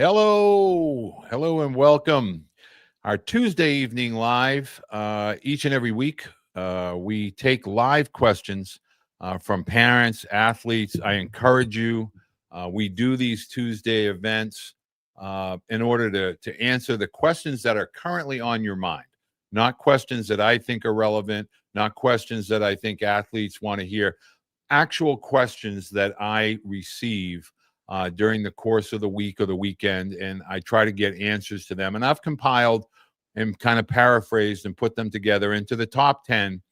Hello, and welcome. Our Tuesday evening live. Each and every week, we take live questions from parents, athletes. I encourage you. We do these Tuesday events in order to answer the questions that are currently on your mind, not questions that I think are relevant, not questions that I think athletes want to hear, actual questions that I receive during the course of the week or the weekend, and I try to get answers to them. And I've compiled and kind of paraphrased and put them together into the top 10.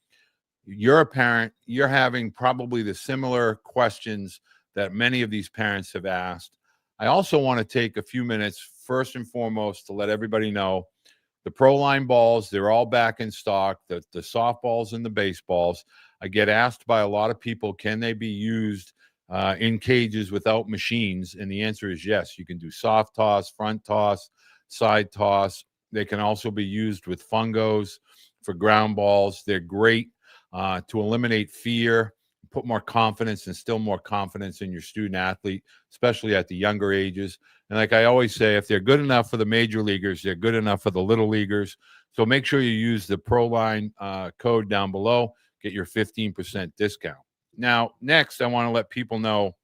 You're a parent, you're having probably the similar questions that many of these parents have asked. I also want to take a few minutes, first and foremost, to let everybody know the Pro Line balls, they're all back in stock, the softballs and the baseballs. I get asked by a lot of people, can they be used in cages without machines? And the answer is yes. You can do soft toss, front toss, side toss. They can also be used with fungos for ground balls. They're great to eliminate fear, put more confidence, and instill more confidence in your student athlete, especially at the younger ages. And like I always say, if they're good enough for the major leaguers, they're good enough for the little leaguers. So make sure you use the ProLine code down below, get your 15% discount. Now, next, I want to let people know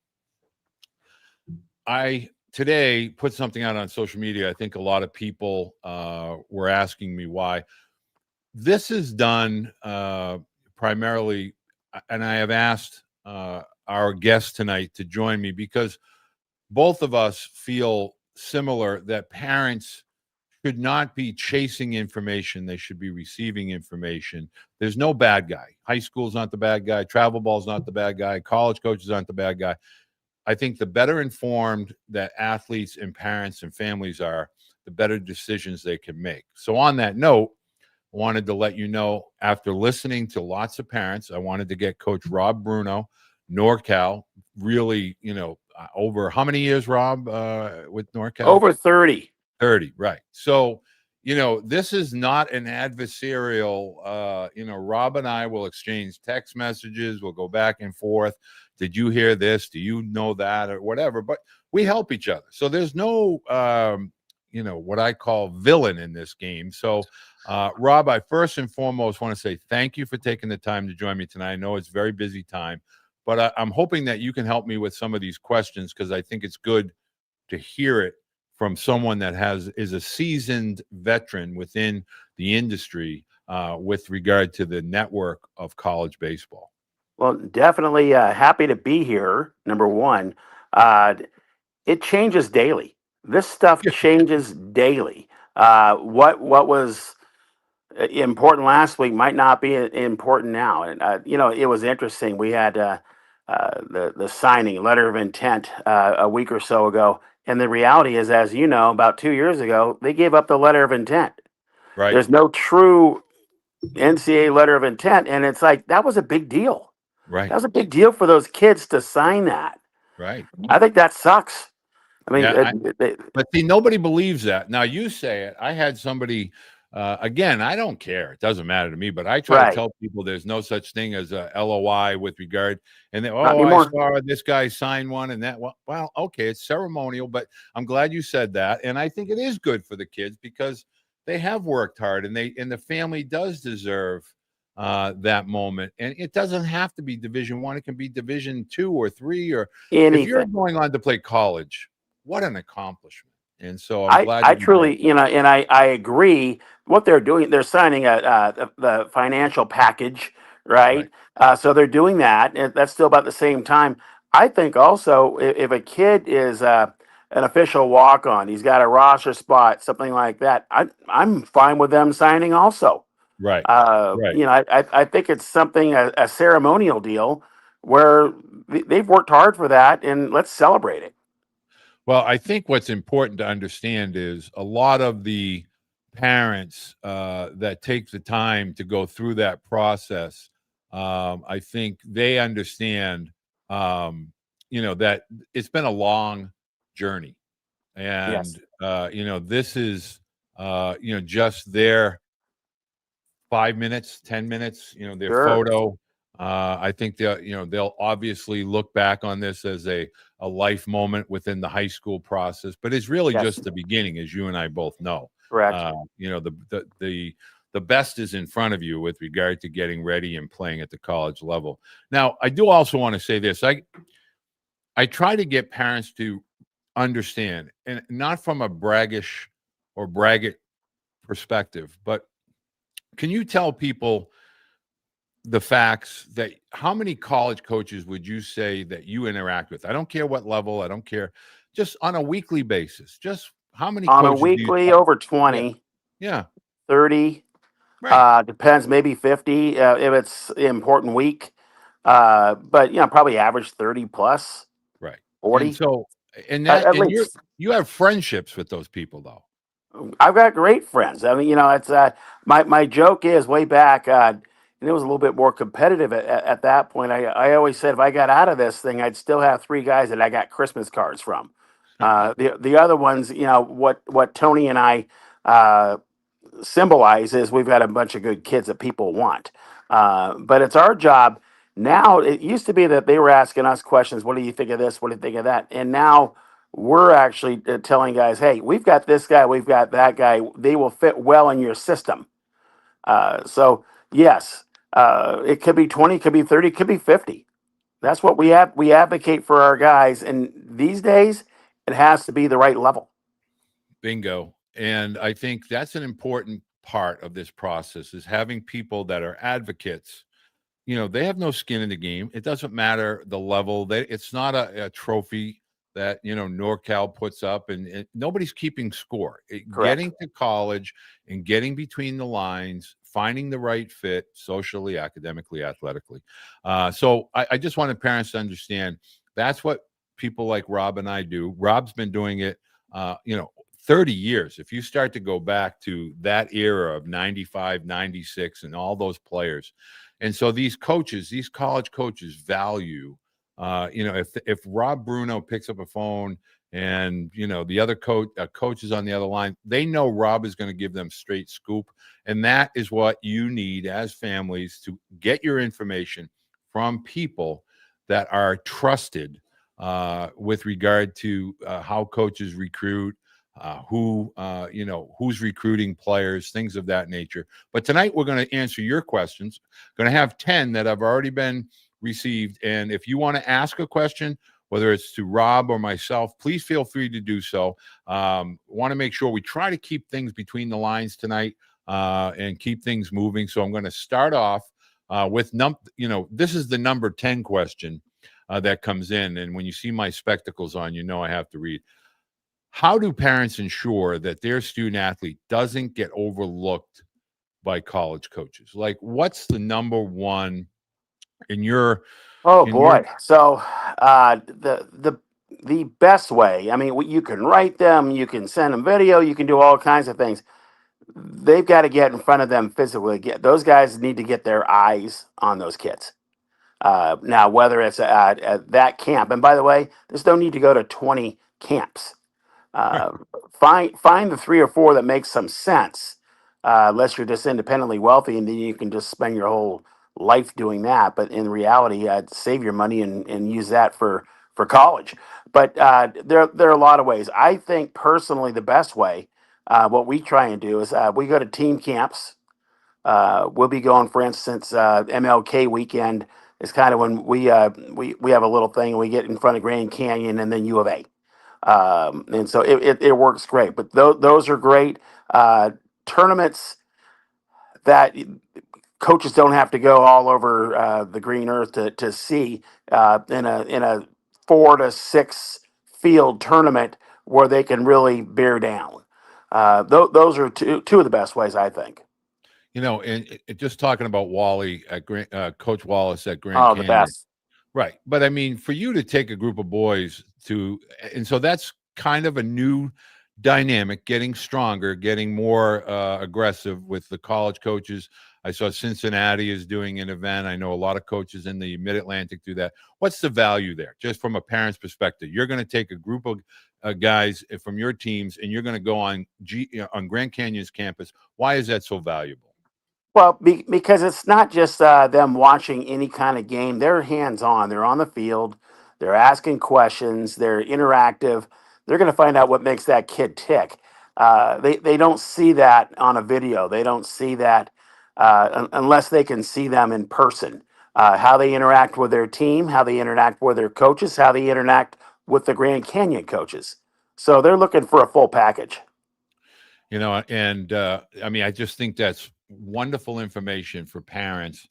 I today put something out on social media. I think a lot of people were asking me why. This is done primarily, and I have asked our guest tonight to join me because both of us feel similar that parents should not be chasing information. They should be receiving information. There's no bad guy. High school's not the bad guy. Travel ball's not the bad guy. College coaches aren't the bad guy. I think the better informed that athletes and parents and families are, the better decisions they can make. So on that note, I wanted to let you know, after listening to lots of parents, I wanted to get Coach Rob Bruno, NorCal, really, over how many years, Rob, with NorCal? Over 30. 30, right. So, this is not an adversarial, Rob and I will exchange text messages. We'll go back and forth. Did you hear this? Do you know that? Or whatever. But we help each other. So there's no, what I call villain in this game. So, Rob, I first and foremost want to say thank you for taking the time to join me tonight. I know it's a very busy time, but I'm hoping that you can help me with some of these questions because I think it's good to hear it from someone that is a seasoned veteran within the industry with regard to the network of college baseball. Well, definitely happy to be here. Number one, it changes daily. This stuff changes daily. What was important last week might not be important now. And it was interesting. We had the signing letter of intent a week or so ago, and the reality is, as you know, about 2 years ago, they gave up the letter of intent. Right. There's no true NCAA letter of intent, and it's like that was a big deal. Right. That was a big deal for those kids to sign that. Right. I think that sucks. I mean, but see, nobody believes that. Now you say it. I had somebody. Again, I don't care. It doesn't matter to me. But I try to tell people there's no such thing as a LOI with regard. And then, I saw this guy sign one, and that. Well, okay, it's ceremonial, but I'm glad you said that. And I think it is good for the kids because they have worked hard, and the family does deserve that moment. And it doesn't have to be Division I. It can be Division II or III, or anything. If you're going on to play college, what an accomplishment. And so I truly, and I agree. What they're doing, they're signing the financial package, right? So they're doing that, and that's still about the same time. I think also if a kid is an official walk-on, he's got a roster spot, something like that. I'm fine with them signing also. Right. I think it's something a ceremonial deal where they've worked hard for that, and let's celebrate it. Well, I think what's important to understand is a lot of the parents that take the time to go through that process, I think they understand, that it's been a long journey. And, this is, just their 5 minutes, 10 minutes, their photo. I think they'll obviously look back on this as a life moment within the high school process, but it's really Yes, just the beginning, as you and I both know. correct. The best is in front of you with regard to getting ready and playing at the college level. Now, I do also want to say this. I try to get parents to understand, and not from a braggish or braggart perspective, but can you tell people the facts that how many college coaches would you say that you interact with? I don't care what level, I don't care, just on a weekly basis. Just how many On a coaches do you weekly, talk? over Yeah, 20, yeah, 30, right, depends, maybe 50 if it's an important week. But, probably average 30 plus, right. And 40 so, and at you least. you have friendships with those people, though. I've got great friends. I mean, it's my joke is way back, and it was a little bit more competitive at that point. I always said if I got out of this thing, I'd still have three guys that I got Christmas cards from. The other ones, what Tony and I uh, symbolize is we've got a bunch of good kids that people want. But it's our job now. It used to be that they were asking us questions. What do you think of this? What do you think of that? And now we're actually telling guys, hey, we've got this guy, we've got that guy. They will fit well in your system. So yes, it could be 20, could be 30, could be 50. That's what we have. We advocate for our guys. And these days, it has to be the right level. Bingo. And I think that's an important part of this process is having people that are advocates. They have no skin in the game. It doesn't matter the level. It's not a trophy that NorCal puts up, and nobody's keeping score. Correct. Getting to college and getting between the lines, finding the right fit socially, academically, athletically. So I just wanted parents to understand that's what people like Rob and I do. Rob's been doing it, 30 years. If you start to go back to that era of 95, 96, and all those players. And so these coaches, these college coaches value, if Rob Bruno picks up a phone and the other coach is on the other line, they know Rob is going to give them straight scoop, and that is what you need as families to get your information from people that are trusted with regard to how coaches recruit, who's recruiting players, things of that nature. But tonight we're going to answer your questions. Going to have 10 that have already been received. And if you want to ask a question, whether it's to Rob or myself, please feel free to do so. Want to make sure we try to keep things between the lines tonight and keep things moving. So I'm going to start off with this is the number 10 question that comes in. And when you see my spectacles on, I have to read. How do parents ensure that their student athlete doesn't get overlooked by college coaches? Like, what's the number one in your Oh in your boy. So the best way. I mean, you can write them, you can send them video, you can do all kinds of things. They've got to get in front of them physically. Get those guys need to get their eyes on those kids. Now, whether it's at that camp, and by the way, there's no need to go to 20 camps. right, Uh, find the three or four that make some sense, unless you're just independently wealthy, and then you can just spend your whole life doing that. But in reality, save your money and use that for college. But there are a lot of ways. I think personally, the best way, what we try and do is we go to team camps. We'll be going, for instance, MLK weekend is kind of when we have a little thing and we get in front of Grand Canyon and then U of A. And so it works great. But those are great tournaments that coaches don't have to go all over the green earth to see in a 4 to 6 field tournament where they can really bear down. Those are two of the best ways, I think. and just talking about Wally at Coach Wallace at Grand Oh, the Canyon. best. Right. But I mean, for you to take a group of boys and so that's kind of a new dynamic, getting stronger, getting more aggressive with the college coaches. I saw Cincinnati is doing an event. I know a lot of coaches in the Mid Atlantic do that. What's the value there, just from a parent's perspective? You're going to take a group of guys from your teams, and you're going to go on Grand Canyon's campus. Why is that so valuable? Well, because it's not just them watching any kind of game. They're hands on. They're on the field. They're asking questions. They're interactive. They're going to find out what makes that kid tick. They don't see that on a video. They don't see that unless they can see them in person. How they interact with their team, how they interact with their coaches, how they interact with the Grand Canyon coaches. So they're looking for a full package. And I mean, I just think that's wonderful information for parents.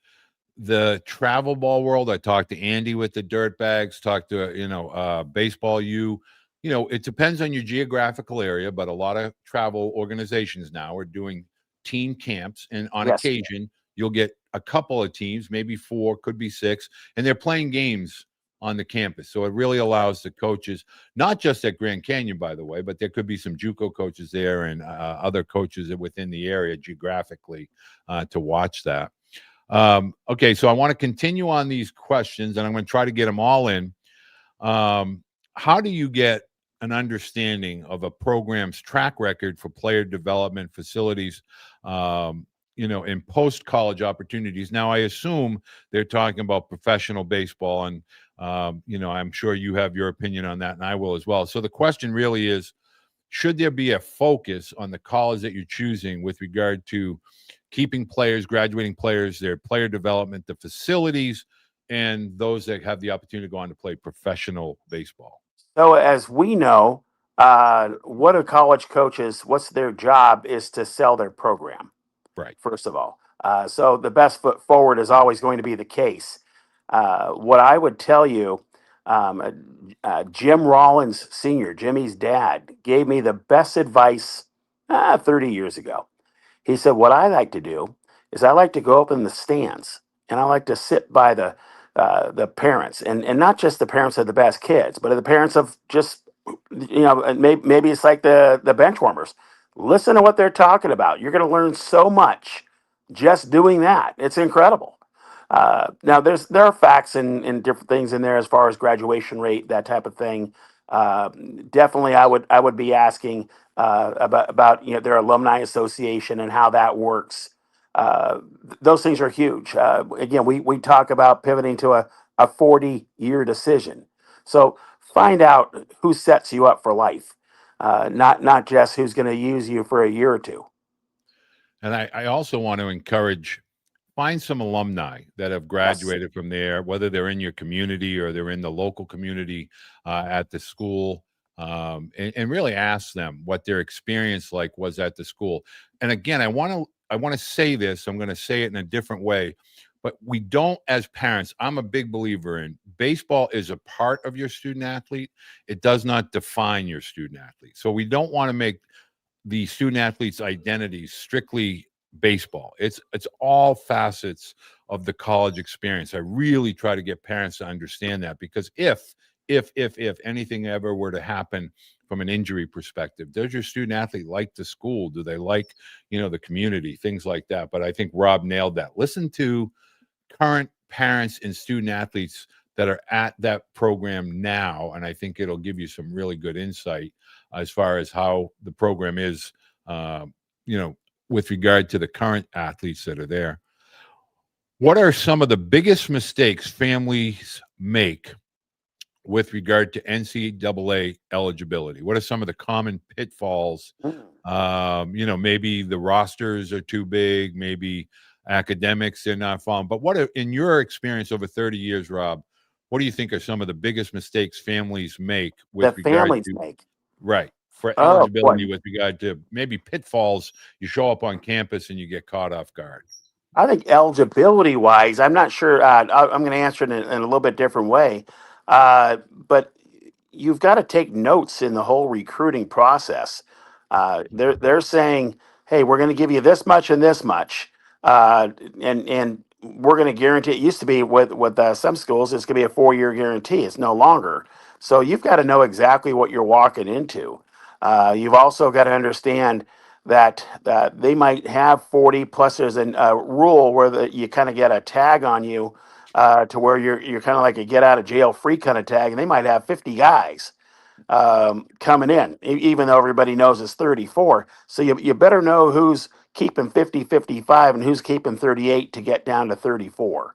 The travel ball world, I talked to Andy with the dirt bags, talked to, baseball it depends on your geographical area, but a lot of travel organizations now are doing team camps, and on Yes. occasion you'll get a couple of teams, maybe four, could be six, and they're playing games on the campus. So it really allows the coaches, not just at Grand Canyon, by the way, but there could be some JUCO coaches there and other coaches within the area geographically to watch that. Okay, so I want to continue on these questions, and I'm going to try to get them all in. How do you get an understanding of a program's track record for player development facilities, in post-college opportunities? Now, I assume they're talking about professional baseball, and I'm sure you have your opinion on that, and I will as well. So the question really is, should there be a focus on the college that you're choosing with regard to keeping players, graduating players, their player development, the facilities, and those that have the opportunity to go on to play professional baseball? So, as we know, what are college coaches? What's their job is to sell their program, Right. first of all. So, the best foot forward is always going to be the case. What I would tell you, Jim Rollins Sr., Jimmy's dad, gave me the best advice 30 years ago. He said, "What I like to do is I like to go up in the stands and I like to sit by the parents, and not just the parents of the best kids, but the parents of just, and maybe it's like the bench warmers. Listen to what they're talking about. You're going to learn so much just doing that. It's incredible." Now, there are facts and different things in there as far as graduation rate, that type of thing. Definitely, I would be asking about their alumni association and how that works. Those things are huge. Again, we talk about pivoting to a 40-year decision. So find out who sets you up for life, not just who's going to use you for a year or two. And I also want to encourage, find some alumni that have Yes. graduated from there, whether they're in your community or they're in the local community at the school, and really ask them what their experience like was at the school. And again, I want to say this. I'm going to say it in a different way, but we don't, as parents. I'm a big believer in baseball is a part of your student athlete. It does not define your student athlete. So we don't want to make the student athlete's identity strictly baseball. It's all facets of the college experience. I really try to get parents to understand that, because if anything ever were to happen from an injury perspective, does your student athlete like the school? Do they like, the community, things like that? But I think Rob nailed that. Listen to current parents and student athletes that are at that program now, and I think it'll give you some really good insight as far as how the program is, uh, with regard to the current athletes that are there. What are some of the biggest mistakes families make with regard to NCAA eligibility? What are some of the common pitfalls? Mm. Maybe the rosters are too big, maybe academics they're not following. But in your experience over 30 years, Rob, what do you think are some of the biggest mistakes families make with The regard families to, make. right, for Oh boy. eligibility, with regard to maybe pitfalls? You show up on campus and you get caught off guard. I think eligibility wise, I'm not sure. I'm going to answer it in a little bit different way. But you've got to take notes in the whole recruiting process. They're saying, "Hey, we're going to give you this much and this much, and we're going to guarantee." It used to be with some schools, it's going to be a 4-year guarantee. It's no longer. So you've got to know exactly what you're walking into. You've also got to understand that they might have 40 plus. There's a rule where you kind of get a tag on you, to where you're kind of like a get out of jail free kind of tag, and they might have 50 guys. coming in, even though everybody knows it's 34. So you better know who's keeping 50, 55, and who's keeping 38 to get down to 34.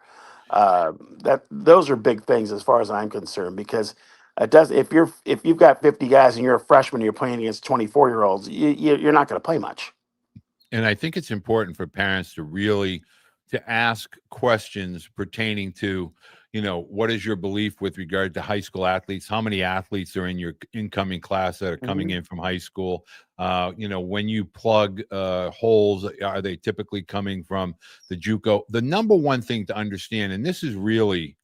That those are big things as far as I'm concerned, because it does if you've got 50 guys and you're a freshman and you're playing against 24-year-olds, you're not going to play much. And I think it's important for parents to really to ask questions pertaining to, what is your belief with regard to high school athletes? How many athletes are in your incoming class that are coming in from high school? When you plug holes, are they typically coming from the JUCO? The number one thing to understand, and this is really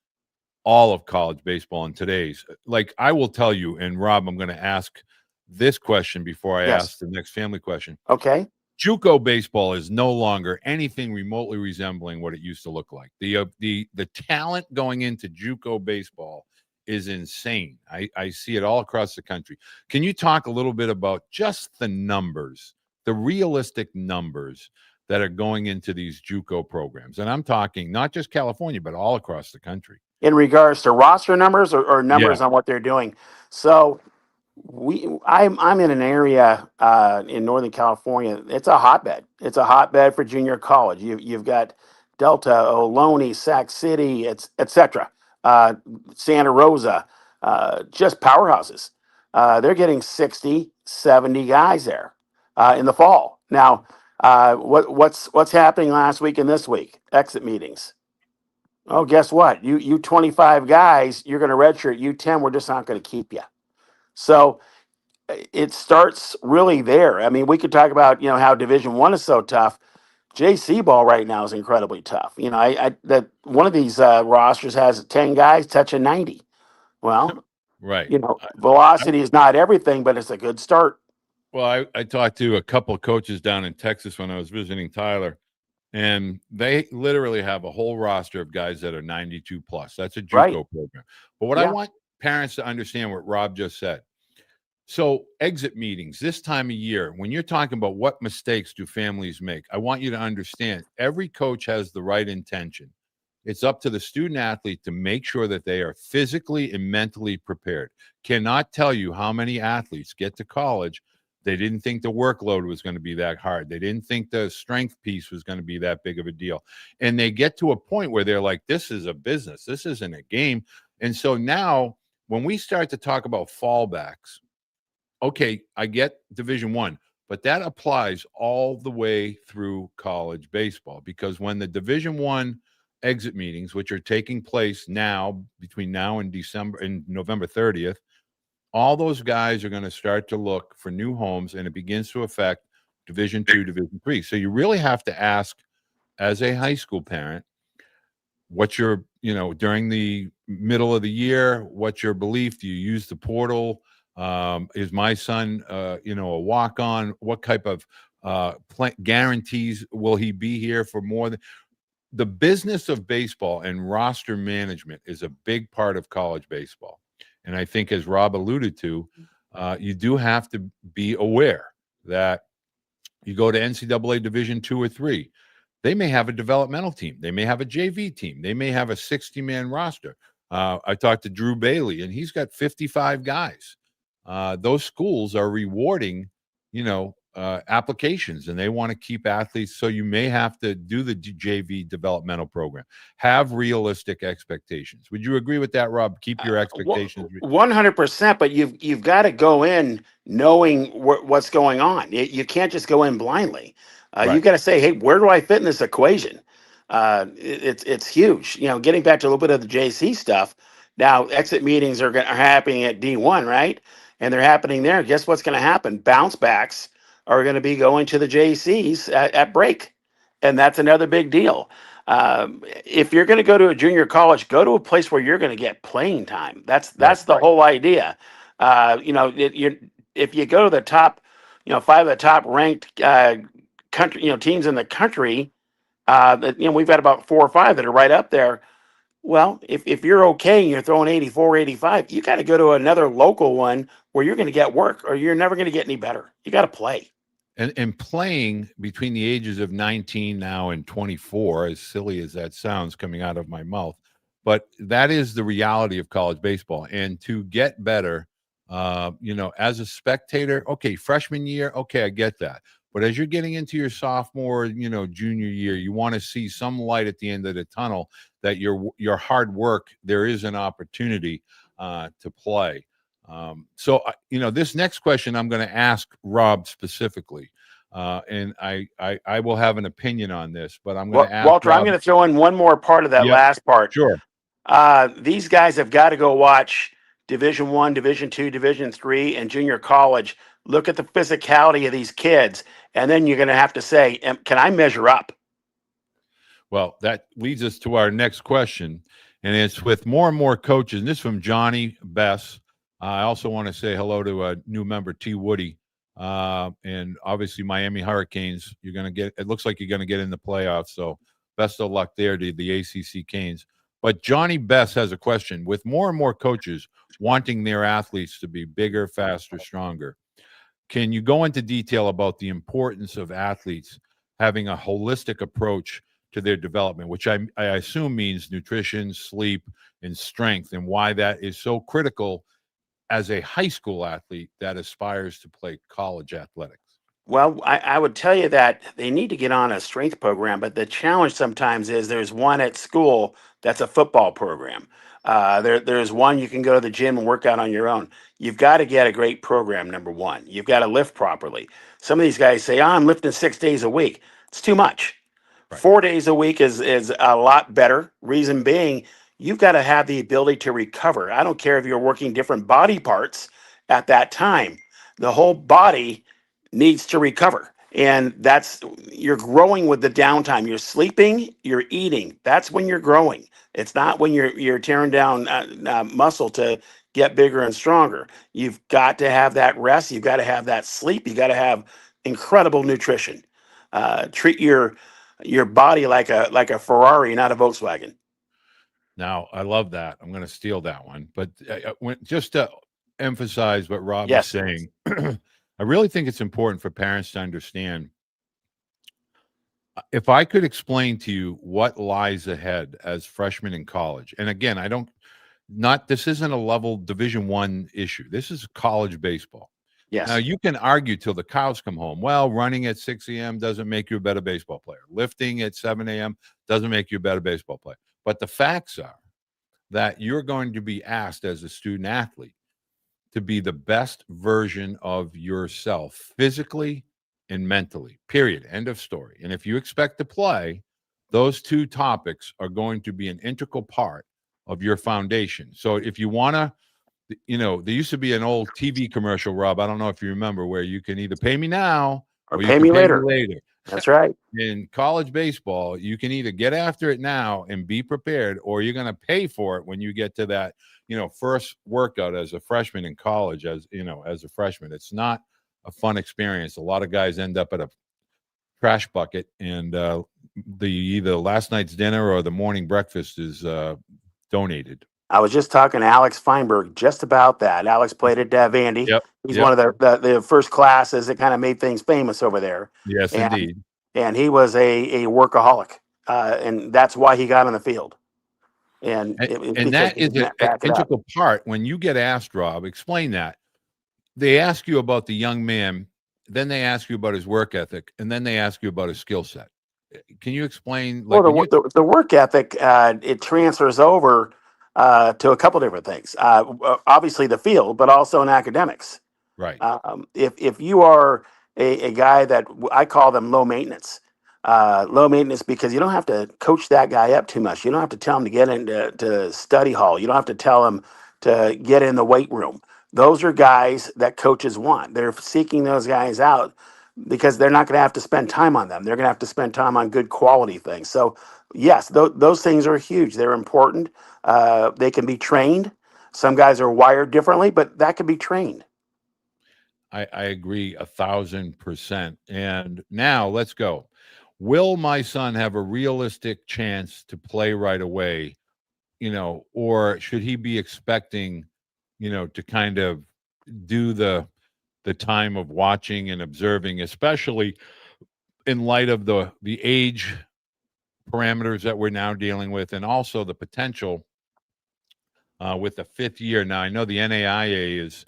all of college baseball in today's, like I will tell you, and Rob, I'm going to ask this question before I Yes. ask the next family question. Okay. JUCO baseball is no longer anything remotely resembling what it used to look like. The talent going into JUCO baseball is insane. I see it all across the country. Can you talk a little bit about just the numbers, the realistic numbers that are going into these JUCO programs? And I'm talking not just California, but all across the country. In regards to roster numbers or Yeah. numbers on what they're doing. So I'm in an area in Northern California. It's a hotbed. It's a hotbed for junior college. You've got Delta, Ohlone, Sac City, etc. Santa Rosa, just powerhouses. They're getting 60, 70 guys there in the fall. Now, what's happening last week and this week? Exit meetings. Oh, guess what? You 25 guys, you're going to redshirt. You 10, we're just not going to keep you. So it starts really there. I mean, we could talk about how Division One is so tough. JC ball right now is incredibly tough. That one of these rosters has 10 guys touching 90. Well, Right. velocity is not everything, but it's a good start. Well, I talked to a couple of coaches down in Texas when I was visiting Tyler, and they literally have a whole roster of guys that are 92 plus. That's a JUCO Right. program. But what I Yeah. want parents to understand what Rob just said. So exit meetings this time of year, when you're talking about what mistakes do families make, I want you to understand every coach has the right intention. It's up to the student athlete to make sure that they are physically and mentally prepared. Cannot tell you how many athletes get to college. They didn't think the workload was going to be that hard. They didn't think the strength piece was going to be that big of a deal. And they get to a point where they're like, this is a business. This isn't a game. And so now when we start to talk about fallbacks, okay, I get Division One, but that applies all the way through college baseball, because when the Division One exit meetings, which are taking place now between now and November 30th, all those guys are going to start to look for new homes, and it begins to affect Division Two, Division Three. So you really have to ask, as a high school parent, what's your, during the middle of the year, what's your belief? Do you use the portal? Is my son, a walk on? What type of guarantees will he be here for more than the business of baseball? And roster management is a big part of college baseball. And I think, as Rob alluded to, you do have to be aware that you go to NCAA Division 2 or 3. They may have a developmental team. They may have a JV team. They may have a 60-man roster. I talked to Drew Bailey, and he's got 55 guys. Those schools are rewarding, applications, and they want to keep athletes. So you may have to do the JV developmental program. Have realistic expectations. Would you agree with that, Rob? Keep your expectations. 100%. But you've got to go in knowing what's going on. You can't just go in blindly. Right. You've got to say, hey, where do I fit in this equation? It's huge. Getting back to a little bit of the JC stuff. Now, exit meetings are happening at D1, right? And they're happening there. Guess what's going to happen? Bounce backs are going to be going to the JCs at break. And that's another big deal. If you're going to go to a junior college, go to a place where you're going to get playing time. That's the whole idea. If you go to the top, 5 of the top ranked country, teams in the country, we've got about 4 or 5 that are right up there. Well, if you're okay and you're throwing 84, 85, you got to go to another local one where you're going to get work, or you're never going to get any better. You got to play. And playing between the ages of 19 now and 24, as silly as that sounds coming out of my mouth, but that is the reality of college baseball. And to get better, As a spectator, okay, freshman year, okay, I get that. But as you're getting into your sophomore, junior year, you want to see some light at the end of the tunnel that your hard work, there is an opportunity to play. This next question I'm going to ask Rob specifically, and I will have an opinion on this, but I'm going Well, to ask Walter, I'm Rob. going to throw in one more part of that Yep, last part. sure. These guys have got to go watch Division One, Division Two, Division Three, and junior college. Look at the physicality of these kids, and then you're going to have to say, "Can I measure up?" Well, that leads us to our next question, and it's with more and more coaches. And this is from Johnny Bess. I also want to say hello to a new member, T. Woody, and obviously Miami Hurricanes. You're going to get. It looks like you're going to get in the playoffs. So best of luck there to the ACC Canes. But Johnny Bess has a question. With more and more coaches wanting their athletes to be bigger, faster, stronger, can you go into detail about the importance of athletes having a holistic approach to their development, which I assume means nutrition, sleep, and strength, and why that is so critical as a high school athlete that aspires to play college athletics? Well, I would tell you that they need to get on a strength program, but the challenge sometimes is there's one at school that's a football program. There's one you can go to the gym and work out on your own. You've got to get a great program, number one. You've got to lift properly. Some of these guys say, oh, I'm lifting 6 days a week. It's too much. Right. 4 days a week is a lot better. Reason being, you've got to have the ability to recover. I don't care if you're working different body parts at that time. The whole body needs to recover. And that's you're growing with the downtime. You're sleeping, you're eating. That's when you're growing. It's not when you're tearing down muscle to get bigger and stronger. You've got to have that rest. You've got to have that sleep. You got to have incredible nutrition. Treat your body like a Ferrari, not a Volkswagen. Now, I love that. I'm going to steal that one. But just to emphasize what Rob is Yes. saying, I really think it's important for parents to understand. If I could explain to you what lies ahead as freshmen in college, and again, this isn't a level Division I issue. This is college baseball. Now, Yes. you can argue till the cows come home. Well, running at 6 a.m. doesn't make you a better baseball player. Lifting at 7 a.m. doesn't make you a better baseball player. But the facts are that you're going to be asked as a student athlete to be the best version of yourself physically and mentally, period. End of story. And if you expect to play, those two topics are going to be an integral part of your foundation. So if you want to, there used to be an old TV commercial, Rob. I don't know if you remember, where you can either pay me now Or or you pay can me pay me later. later. That's right. In college baseball, you can either get after it now and be prepared, or you're going to pay for it when you get to that, first workout as a freshman in college. As a freshman, it's not a fun experience. A lot of guys end up at a trash bucket, and the either last night's dinner or the morning breakfast is donated. I was just talking to Alex Feinberg just about that. Alex played at Vandy. Yep. He's Yep. one of the first classes that kind of made things famous over there. Yes, And indeed. and he was a workaholic, and that's why he got on the field. And it's And because that he is didn't an back it up. integral part. When you get asked, Rob, explain that. They ask you about the young man, then they ask you about his work ethic, and then they ask you about his skill set. Can you explain, Well, like when you the work ethic it transfers over to a couple different things. Obviously, the field, but also in academics. right, If you are a guy that I call them low maintenance because you don't have to coach that guy up too much. You don't have to tell him to get into study hall. You don't have to tell him to get in the weight room. Those are guys that coaches want. They're seeking those guys out because they're not going to have to spend time on them. They're going to have to spend time on good quality things. So yes, those things are huge. They're important. They can be trained. Some guys are wired differently, but that can be trained. I agree 1,000%. And now let's go. Will my son have a realistic chance to play right away? Or should he be expecting, to kind of do the time of watching and observing, especially in light of the age parameters that we're now dealing with, and also the potential with the fifth year. Now, I know the NAIA is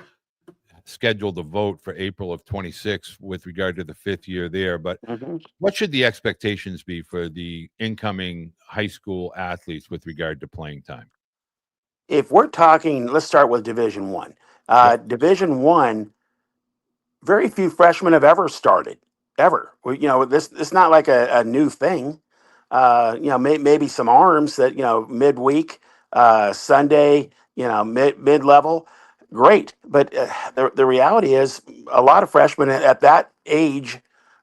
scheduled a vote for April of 26 with regard to the 5th year there. But Mhm. what should the expectations be for the incoming high school athletes with regard to playing time? If we're talking, let's start with Division One. Yep. Division One, very few freshmen have ever started, ever. This it's not like a new thing. Maybe some arms that midweek, Sunday, mid level, great. But the reality is, a lot of freshmen at that age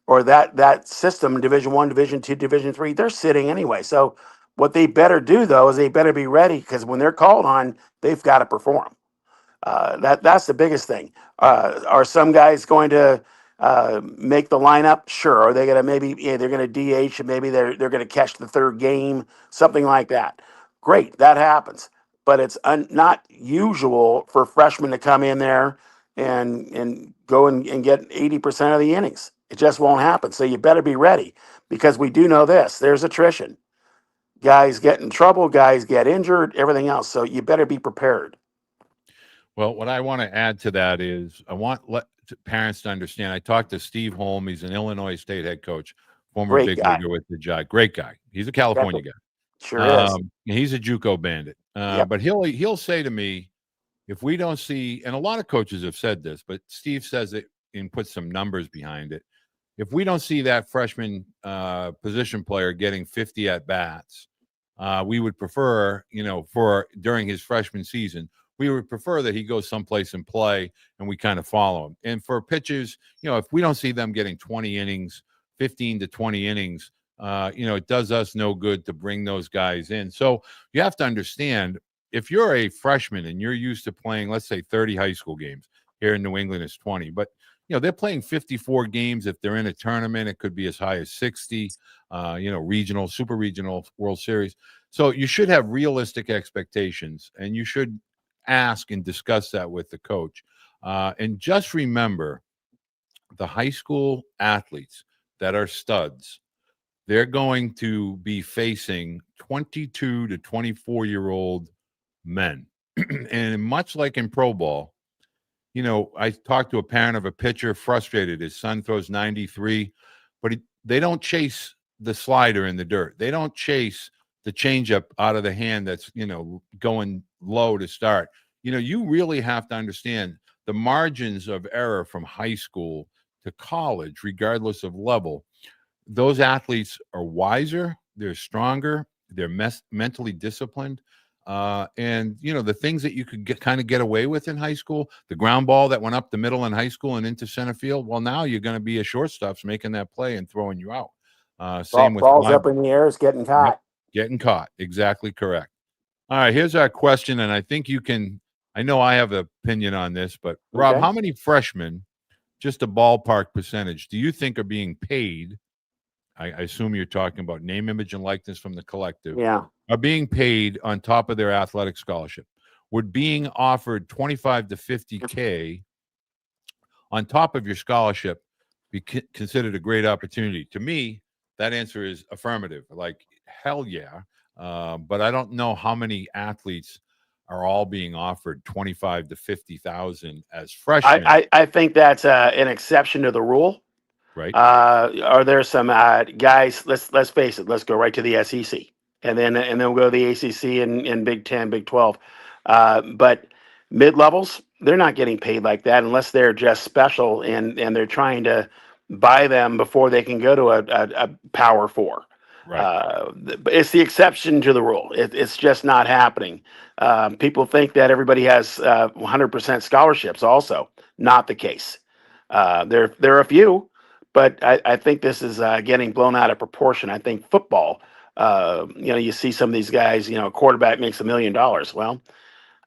or that system, Division One, Division Two, Division Three, they're sitting anyway. So what they better do though is they better be ready, because when they're called on, they've got to perform. That's the biggest thing. Are some guys going to make the lineup? Sure. Are they going to they're going to DH and maybe they're going to catch the third game, something like that? Great, that happens. But it's not usual for freshmen to come in there and go and get 80% of the innings. It just won't happen. So you better be ready, because we do know this: there's attrition. Guys get in trouble, guys get injured, everything else. So you better be prepared. Well, what I want to add to that is I want parents to understand. I talked to Steve Holm. He's an Illinois State head coach, former Great big guy. leaguer with the Giants. Great guy. He's a California guy. Sure is. He's a JUCO bandit. Yep. But he'll say to me, if we don't see, and a lot of coaches have said this, but Steve says it and puts some numbers behind it. If we don't see that freshman position player getting 50 at bats, we would prefer, for during his freshman season, we would prefer that he goes someplace and play, and we kind of follow him. And for pitchers, if we don't see them getting 20 innings, 15 to 20 innings, it does us no good to bring those guys in. So you have to understand, if you're a freshman and you're used to playing, let's say 30 high school games, here in New England it's 20, but they're playing 54 games. If they're in a tournament, it could be as high as 60, regional, super regional, World Series. So you should have realistic expectations, and you should ask and discuss that with the coach. And just remember, the high school athletes that are studs, they're going to be facing 22 to 24-year-old men. And much like in pro ball, I talked to a parent of a pitcher, frustrated. His son throws 93, but they don't chase the slider in the dirt. They don't chase the changeup out of the hand that's, going low to start. You really have to understand the margins of error from high school to college, regardless of level. Those athletes are wiser, they're stronger, they're mentally disciplined. And the things that you could kind of get away with in high school, the ground ball that went up the middle in high school and into center field, well, now you're going to be a shortstop's making that play and throwing you out. Same with Balls up in the air is getting caught. Yep, getting caught. Exactly correct. All right, here's our question, and I think I know I have an opinion on this, but Rob, Okay. how many freshmen, just a ballpark percentage, do you think are being paid? I assume you're talking about name, image, and likeness from the collective. Yeah. Are being paid on top of their athletic scholarship. Would being offered 25 to 50K on top of your scholarship be considered a great opportunity? To me, that answer is affirmative. Like, hell yeah. But I don't know how many athletes are all being offered 25 to 50,000 as freshmen. I think that's an exception to the rule. Right. Are there some guys? Let's face it. Let's go right to the SEC, and then we'll go to the ACC and Big Ten, Big 12. But mid levels, they're not getting paid like that unless they're just special and they're trying to buy them before they can go to a Power Four. Right. But it's the exception to the rule. It's just not happening. People think that everybody has 100% scholarships. Also, not the case. There are a few, but I think this is getting blown out of proportion. I think football, you see some of these guys, a quarterback makes $1 million. Well,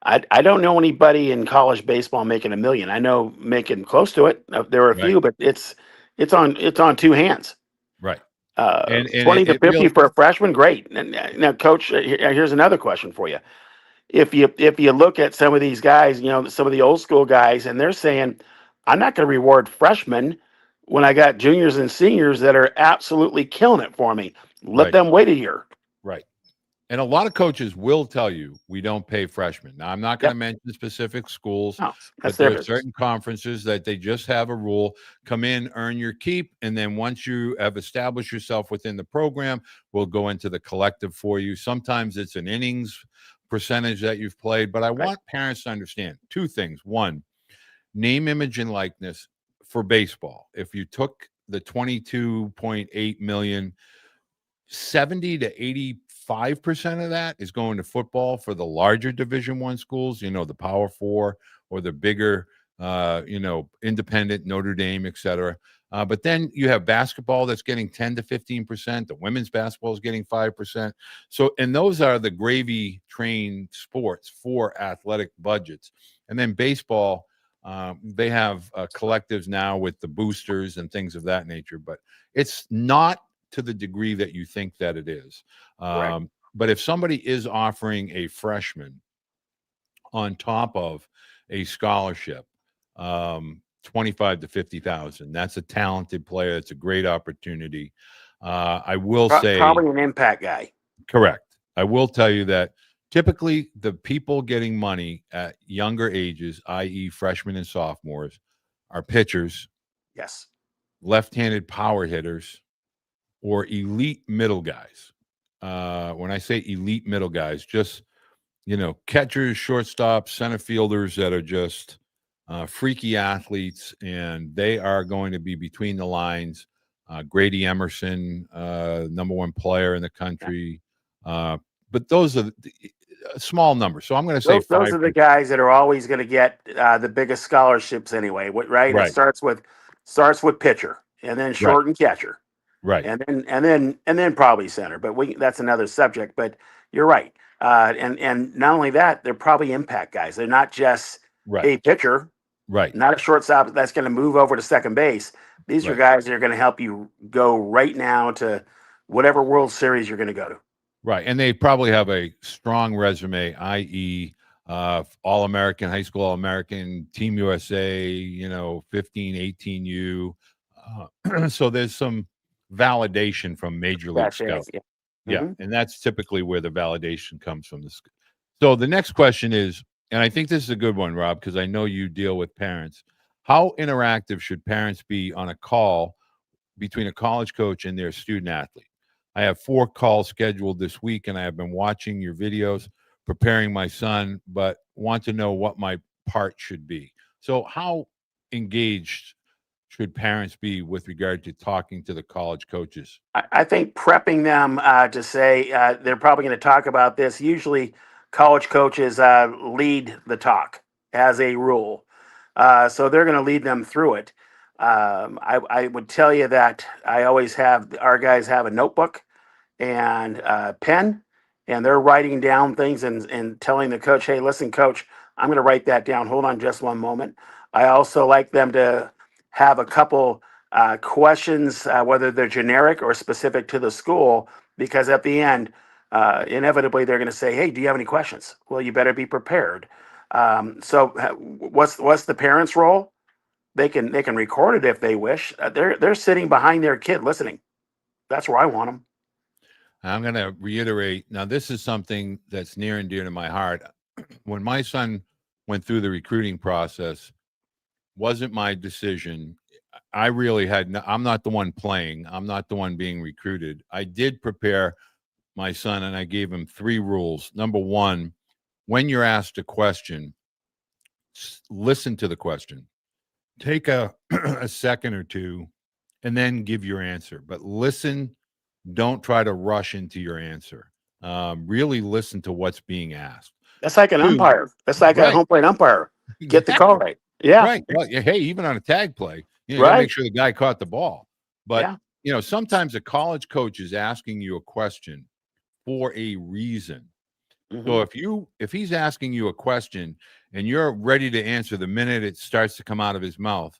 I don't know anybody in college baseball making $1 million. I know making close to it. There are a few, but it's on two hands. Right. 20 to 50 really, for a freshman, great. And now, Coach, here's another question for you. If you look at some of these guys, some of the old school guys, and they're saying, I'm not going to reward freshmen when I got juniors and seniors that are absolutely killing it for me. Let Right. them wait a year. Right. And a lot of coaches will tell you we don't pay freshmen. Now, I'm not going to Yep. mention specific schools, No, that's but their there are business. certain conferences that they just have a rule: come in, earn your keep, and then once you have established yourself within the program, we'll go into the collective for you. Sometimes it's an innings percentage that you've played, but I Right. want parents to understand two things. One, name, image, and likeness for baseball. If you took the 22.8 million, 70 to 85% of that is going to football for the larger Division I schools, the Power Four or the bigger, independent Notre Dame, et cetera. But then you have basketball that's getting 10 to 15%. The women's basketball is getting 5%. So, and those are the gravy train sports for athletic budgets. And then baseball, they have collectives now with the boosters and things of that nature. But it's not to the degree that you think that it is. Correct. But if somebody is offering a freshman on top of a scholarship, 25 to 50,000, that's a talented player. It's a great opportunity. I will say, Probably an impact guy. correct. I will tell you that typically the people getting money at younger ages, i.e., freshmen and sophomores, are pitchers, Yes. left-handed power hitters, or elite middle guys. When I say elite middle guys, just catchers, shortstops, center fielders that are just freaky athletes, and they are going to be between the lines. Grady Emerson, #1 player in the Yeah. country, but those are a small number. So I'm going to say Those are the 5%. guys that are always going to get the biggest scholarships anyway. Right? It Right, starts with pitcher, and then right, short and catcher, right, and then probably center. But that's another subject. But you're right. And not only that, they're probably impact guys. They're not just right, a pitcher, right, not a shortstop that's going to move over to second base. These are right. guys that are going to help you go right now to whatever World Series you're going to go to. Right. And they probably have a strong resume, i.e., All-American, high school All-American, Team USA, 15, 18U. So there's some validation from Major League That's it. Scout. Yeah. Yeah. Mhm. And that's typically where the validation comes from. So the next question is, and I think this is a good one, Rob, because I know you deal with parents. How interactive should parents be on a call between a college coach and their student athlete? I have 4 calls scheduled this week, and I have been watching your videos, preparing my son, but want to know what my part should be. So, how engaged should parents be with regard to talking to the college coaches? I think prepping them to say they're probably going to talk about this. Usually, college coaches lead the talk as a rule. So they're going to lead them through it. I would tell you that I always have our guys have a notebook and pen, and they're writing down things and telling the coach, hey, listen, coach, I'm going to write that down. Hold on just one moment. I also like them to have a couple questions, whether they're generic or specific to the school, because at the end, inevitably they're going to say, hey, do you have any questions? Well, you better be prepared. What's the parents' role? They can record it if they wish. They're sitting behind their kid listening. That's where I want them. I'm going to reiterate. Now, this is something that's near and dear to my heart. When my son went through the recruiting process, wasn't my decision. I really had. I'm not the one playing. I'm not the one being recruited. I did prepare my son, and I gave him 3 rules. Number 1, when you're asked a question, listen to the question. Take a a second or two, and then give your answer. But listen. Don't try to rush into your answer. Really listen to what's being asked. That's like an 2, umpire. That's like a right, home plate umpire. Get the call exactly. right. Yeah. Right. Well, yeah, hey, even on a tag play, you got to make Right. sure the guy caught the ball. But, Yeah. sometimes a college coach is asking you a question for a reason. Hmm. So if he's asking you a question and you're ready to answer the minute it starts to come out of his mouth,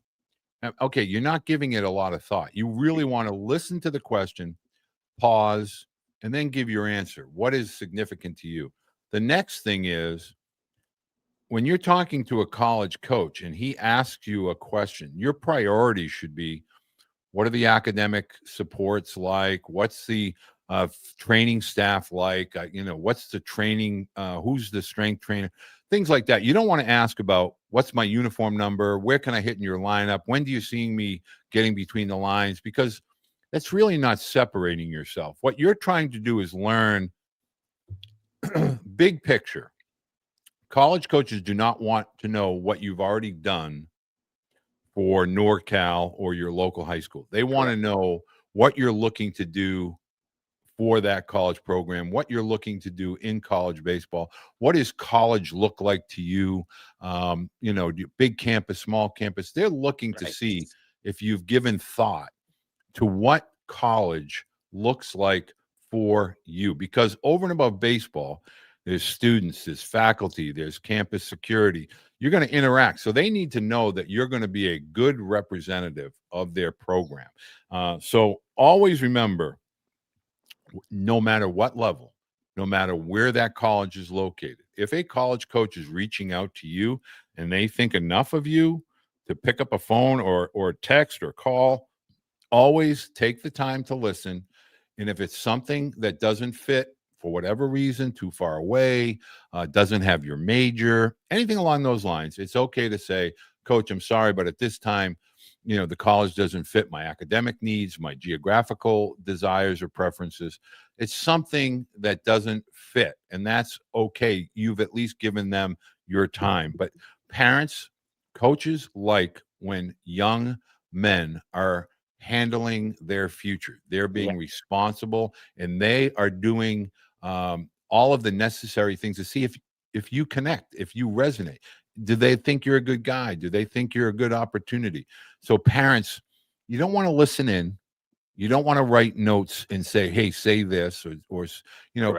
okay, you're not giving it a lot of thought. You really want to listen to the question, pause, and then give your answer. What is significant to you? The next thing is, when you're talking to a college coach and he asks you a question, your priority should be, what are the academic supports like? What's the training staff like? What's the training? Who's the strength trainer? Things like that. You don't want to ask about what's my uniform number? Where can I hit in your lineup? When do you see me getting between the lines? Because that's really not separating yourself. What you're trying to do is learn big picture. College coaches do not want to know what you've already done for NorCal or your local high school. They want to know what you're looking to do for that college program, what you're looking to do in college baseball. What does college look like to you? Big campus, small campus. They're looking to see if you've given thought to what college looks like for you. Because over and above baseball, there's students, there's faculty, there's campus security. You're going to interact. So they need to know that you're going to be a good representative of their program. So always remember, no matter what level, no matter where that college is located, if a college coach is reaching out to you and they think enough of you to pick up a phone or text or call, always take the time to listen. And if it's something that doesn't fit for whatever reason, too far away, doesn't have your major, anything along those lines, it's okay to say, Coach, I'm sorry, but at this time, the college doesn't fit my academic needs, my geographical desires or preferences. It's something that doesn't fit, and that's okay. You've at least given them your time. But parents, coaches like when young men are handling their future. They're being responsible, and they are doing all of the necessary things to see if you connect, if you resonate. Do they think you're a good guy? Do they think you're a good opportunity? So parents, you don't want to listen in. You don't want to write notes and say, hey, say this, or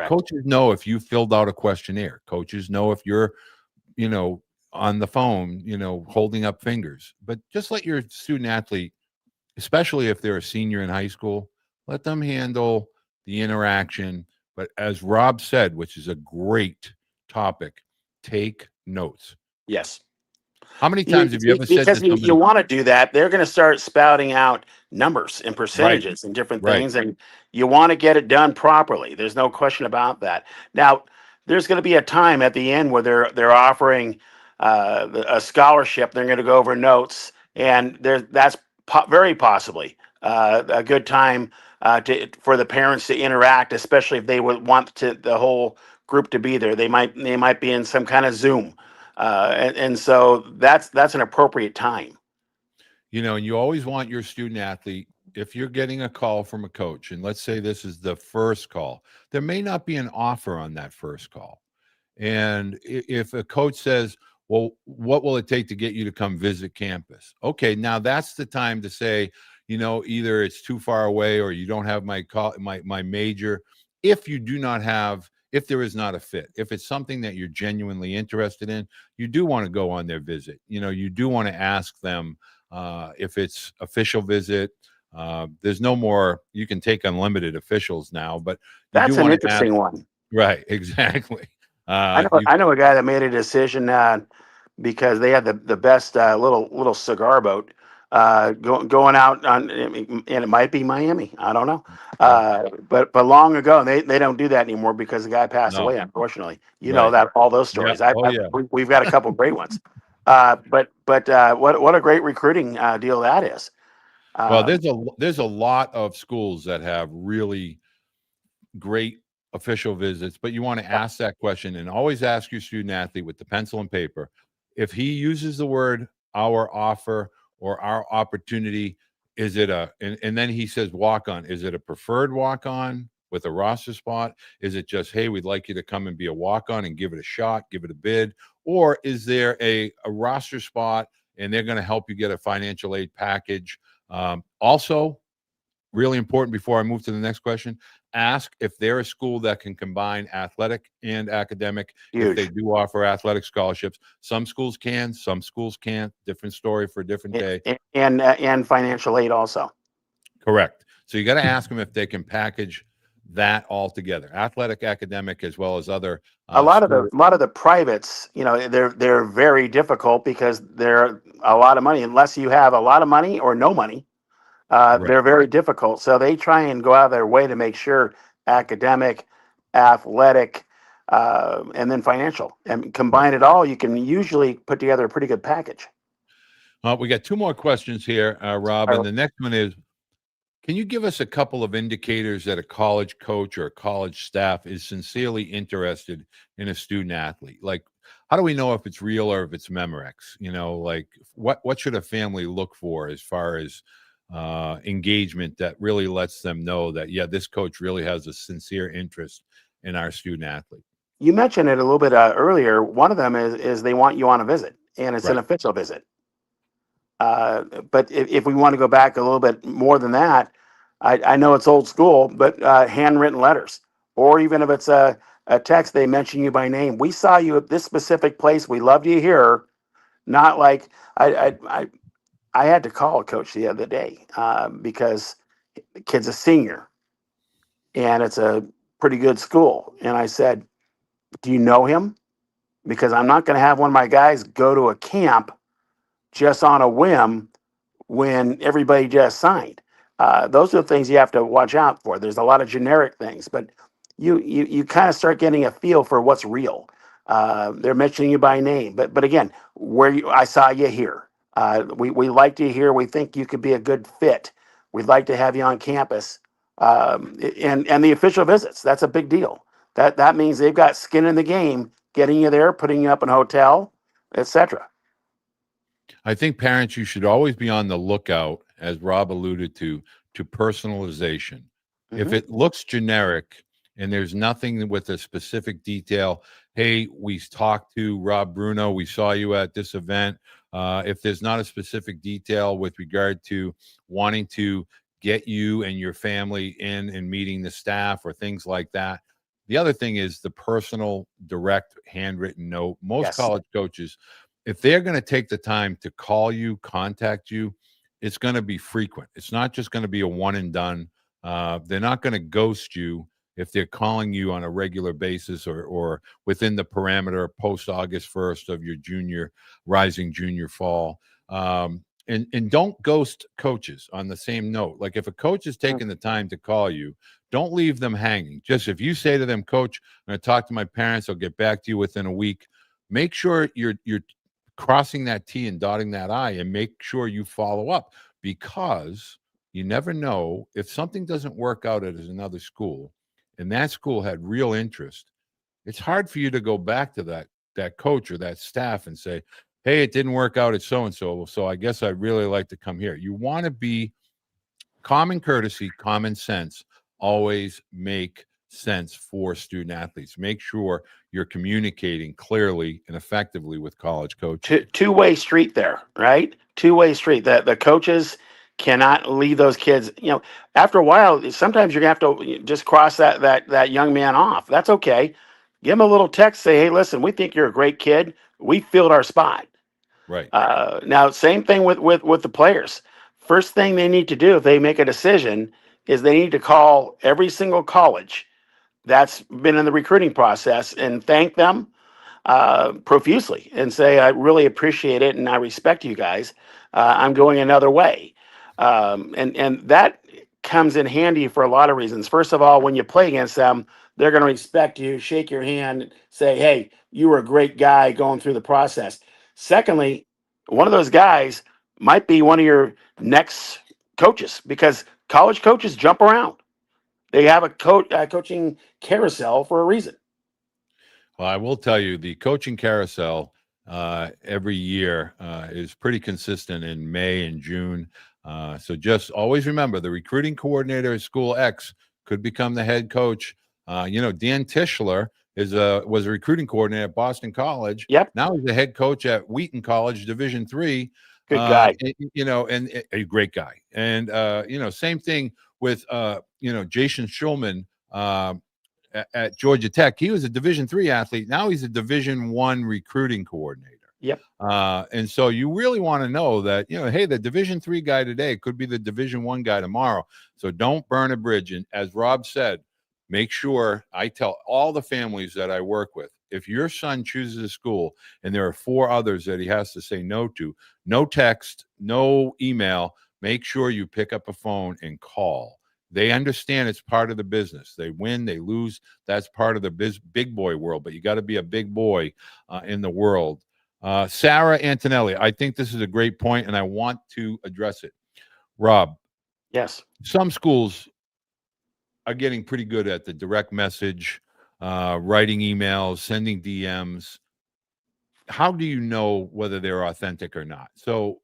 coaches know if you filled out a questionnaire. Coaches know if you're, on the phone, holding up fingers. But just let your student athlete, especially if they're a senior in high school, let them handle the interaction. But as Rob said, which is a great topic, take notes. Yes. How many times have you ever said to somebody? Because you want to do that, they're going to start spouting out numbers and percentages and different things, and you want to get it done properly. There's no question about that. Now, there's going to be a time at the end where they're offering a scholarship. They're going to go over notes, and that's very possibly a good time for the parents to interact, especially if they would want the whole group to be there. They might be in some kind of Zoom. And so that's an appropriate time. And you always want your student athlete, if you're getting a call from a coach, and let's say this is the first call, there may not be an offer on that first call. And if a coach says, well, what will it take to get you to come visit campus? Okay, now that's the time to say, either it's too far away or you don't have my major. If there is not a fit, if it's something that you're genuinely interested in, you do want to go on their visit. You do want to ask them if it's official visit. There's no more, you can take unlimited officials now, but that's an interesting one. Right, exactly. I know a guy that made a decision because they had the best little cigar boat going out on, and it might be Miami. I don't know. But long ago, they don't do that anymore because the guy passed away, unfortunately. Know that, all those stories. We've got a couple great ones. But what a great recruiting deal that is. Well, there's a lot of schools that have really great official visits, but you want to ask that question, and always ask your student athlete with the pencil and paper, if he uses the word our offer or our opportunity, is it and then he says walk on, is it a preferred walk on with a roster spot? Is it just, hey, we'd like you to come and be a walk on and give it a shot, give it a bid? Or is there a roster spot and they're going to help you get a financial aid package? Also, really important before I move to the next question, ask if they're a school that can combine athletic and academic. Huge. If they do offer athletic scholarships. Some schools can, some schools can't. Different story for a different day. And financial aid also. Correct. So you got to ask them if they can package that all together, athletic, academic, as well as other. A lot of the privates, they're very difficult because they're a lot of money. Unless you have a lot of money or no money, they're very difficult. So they try and go out of their way to make sure academic, athletic, and then financial. And Right. combine it all, you can usually put together a pretty good package. We got two more questions here, Rob, and the next one is, can you give us a couple of indicators that a college coach or a college staff is sincerely interested in a student athlete? Like, how do we know if it's real or if it's Memorex? You know, like what should a family look for as far as engagement that really lets them know that, yeah, this coach really has a sincere interest in our student athlete? You mentioned it a little bit earlier. One of them is they want you on a visit, and it's an Right. official visit. But if we want to go back a little bit more than that, I know it's old school, but handwritten letters, or even if it's a text, they mention you by name. We saw you at this specific place. We loved you here. Not like I had to call a coach the other day because the kid's a senior and it's a pretty good school. And I said, "Do you know him? Because I'm not going to have one of my guys go to a camp just on a whim when everybody just signed." Those are the things you have to watch out for. There's a lot of generic things, but you kind of start getting a feel for what's real. They're mentioning you by name, but again, I saw you here. We liked you here. We think you could be a good fit. We'd like to have you on campus. And the official visits, that's a big deal. That means they've got skin in the game, getting you there, putting you up in a hotel, etc. I think parents, you should always be on the lookout, as Rob alluded to personalization. If Hmm. it looks generic and there's nothing with a specific detail, hey, we talked to Rob Bruno, we saw you at this event. If there's not a specific detail with regard to wanting to get you and your family in and meeting the staff or things like that. The other thing is the personal, direct, handwritten note. Most Yes. college coaches, if they're going to take the time to call you, contact you, it's going to be frequent. It's not just going to be a one and done. They're not going to ghost you if they're calling you on a regular basis or within the parameter post August 1st of your rising junior fall. And don't ghost coaches on the same note. Like if a coach is taking the time to call you, don't leave them hanging. Just if you say to them, Coach, I'm going to talk to my parents, I'll get back to you within a week. Make sure you're crossing that T and dotting that I, and make sure you follow up, because you never know if something doesn't work out at another school and that school had real interest. It's hard for you to go back to that coach or that staff and say, hey, it didn't work out at so and so I guess I'd really like to come here. You want to be common courtesy, common sense, always make sense for student athletes. Make sure you're communicating clearly and effectively with college coaches. Two-way street there, right? Two-way street. The coaches cannot leave those kids. After a while, sometimes you're gonna have to just cross that young man off. That's okay. Give him a little text. Say, hey, listen, we think you're a great kid. We filled our spot. Right. Now, same thing with the players. First thing they need to do if they make a decision is they need to call every single college that's been in the recruiting process and thank them profusely and say, I really appreciate it and I respect you guys. I'm going another way. And that comes in handy for a lot of reasons. First of all, when you play against them, they're going to respect you, shake your hand, say, hey, you were a great guy going through the process. Secondly, one of those guys might be one of your next coaches because college coaches jump around. They have a coaching carousel for a reason. Well, I will tell you, the coaching carousel every year is pretty consistent in May and June. So just always remember, the recruiting coordinator at School X could become the head coach. Dan Tischler was a recruiting coordinator at Boston College. Yep, Now he's the head coach at Wheaton College, Division III. good guy. And a great guy. And same thing with Jason Schulman. At Georgia Tech. He was a Division III athlete. Now he's a Division I recruiting coordinator. Yep. And so you really want to know that, hey, the Division III guy today could be the Division I guy tomorrow. So don't burn a bridge. And as Rob said, make sure, I tell all the families that I work with, if your son chooses a school and there are 4 others that he has to say no to, no text, no email, make sure you pick up a phone and call. They understand it's part of the business. They win, they lose. That's part of the big boy world. But you got to be a big boy in the world. Sarah Antonelli, I think this is a great point, and I want to address it. Rob, Yes. some schools are getting pretty good at the direct message, writing emails, sending DMs. How do you know whether they're authentic or not? So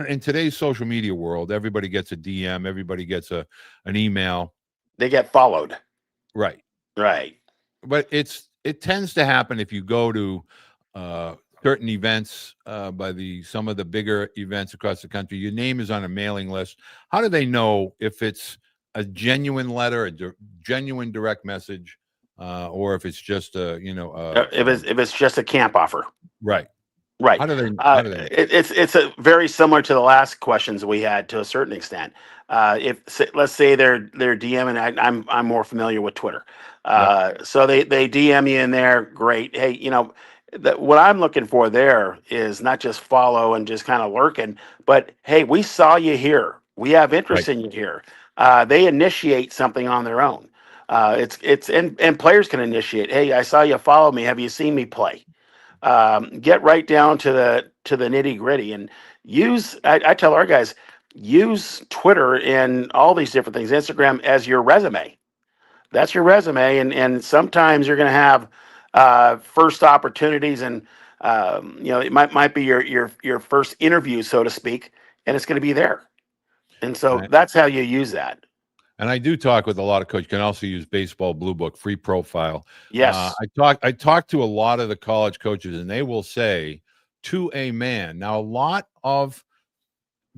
in today's social media world, everybody gets a DM, everybody gets an email. They get followed. Right. Right. But it tends to happen if you go to certain events by some of the bigger events across the country. Your name is on a mailing list. How do they know if it's a genuine letter, genuine direct message, or if it's just if it's just a camp offer? Right. Right. How do they? How do they? It's a very similar to the last questions we had to a certain extent. Let's say they're DMing, I'm more familiar with Twitter. So they DM you in there. Great. Hey, what I'm looking for there is not just follow and just kind of lurking, but hey, we saw you here. We have interest in you here. They initiate something on their own. And players can initiate. Hey, I saw you follow me. Have you seen me play? Get right down to the nitty gritty and use. I tell our guys, use Twitter and all these different things, Instagram as your resume. That's your resume, and sometimes you're going to have first opportunities, and it might be your first interview, so to speak, and it's going to be there. And so that's how you use that. And I do talk with a lot of coaches. You can also use Baseball Blue Book, free profile. Yes. I talk to a lot of the college coaches, and they will say to a man. Now, a lot of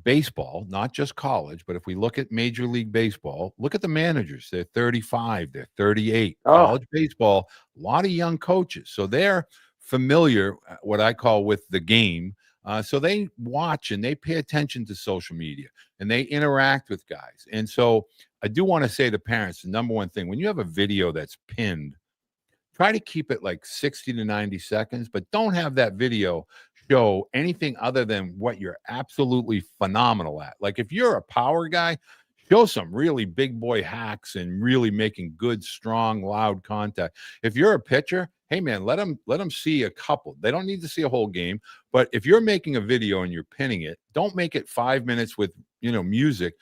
baseball, not just college, but if we look at Major League Baseball, look at the managers. They're 35, they're 38. College baseball, a lot of young coaches. So they're familiar, what I call, with the game. So they watch and they pay attention to social media and they interact with guys. And so I do want to say to parents, the number one thing, when you have a video that's pinned, try to keep it like 60 to 90 seconds, but don't have that video show anything other than what you're absolutely phenomenal at. Like if you're a power guy, show some really big boy hacks and really making good, strong, loud contact. If you're a pitcher, hey man, let them see a couple. They don't need to see a whole game, but if you're making a video and you're pinning it, don't make it 5 minutes with music.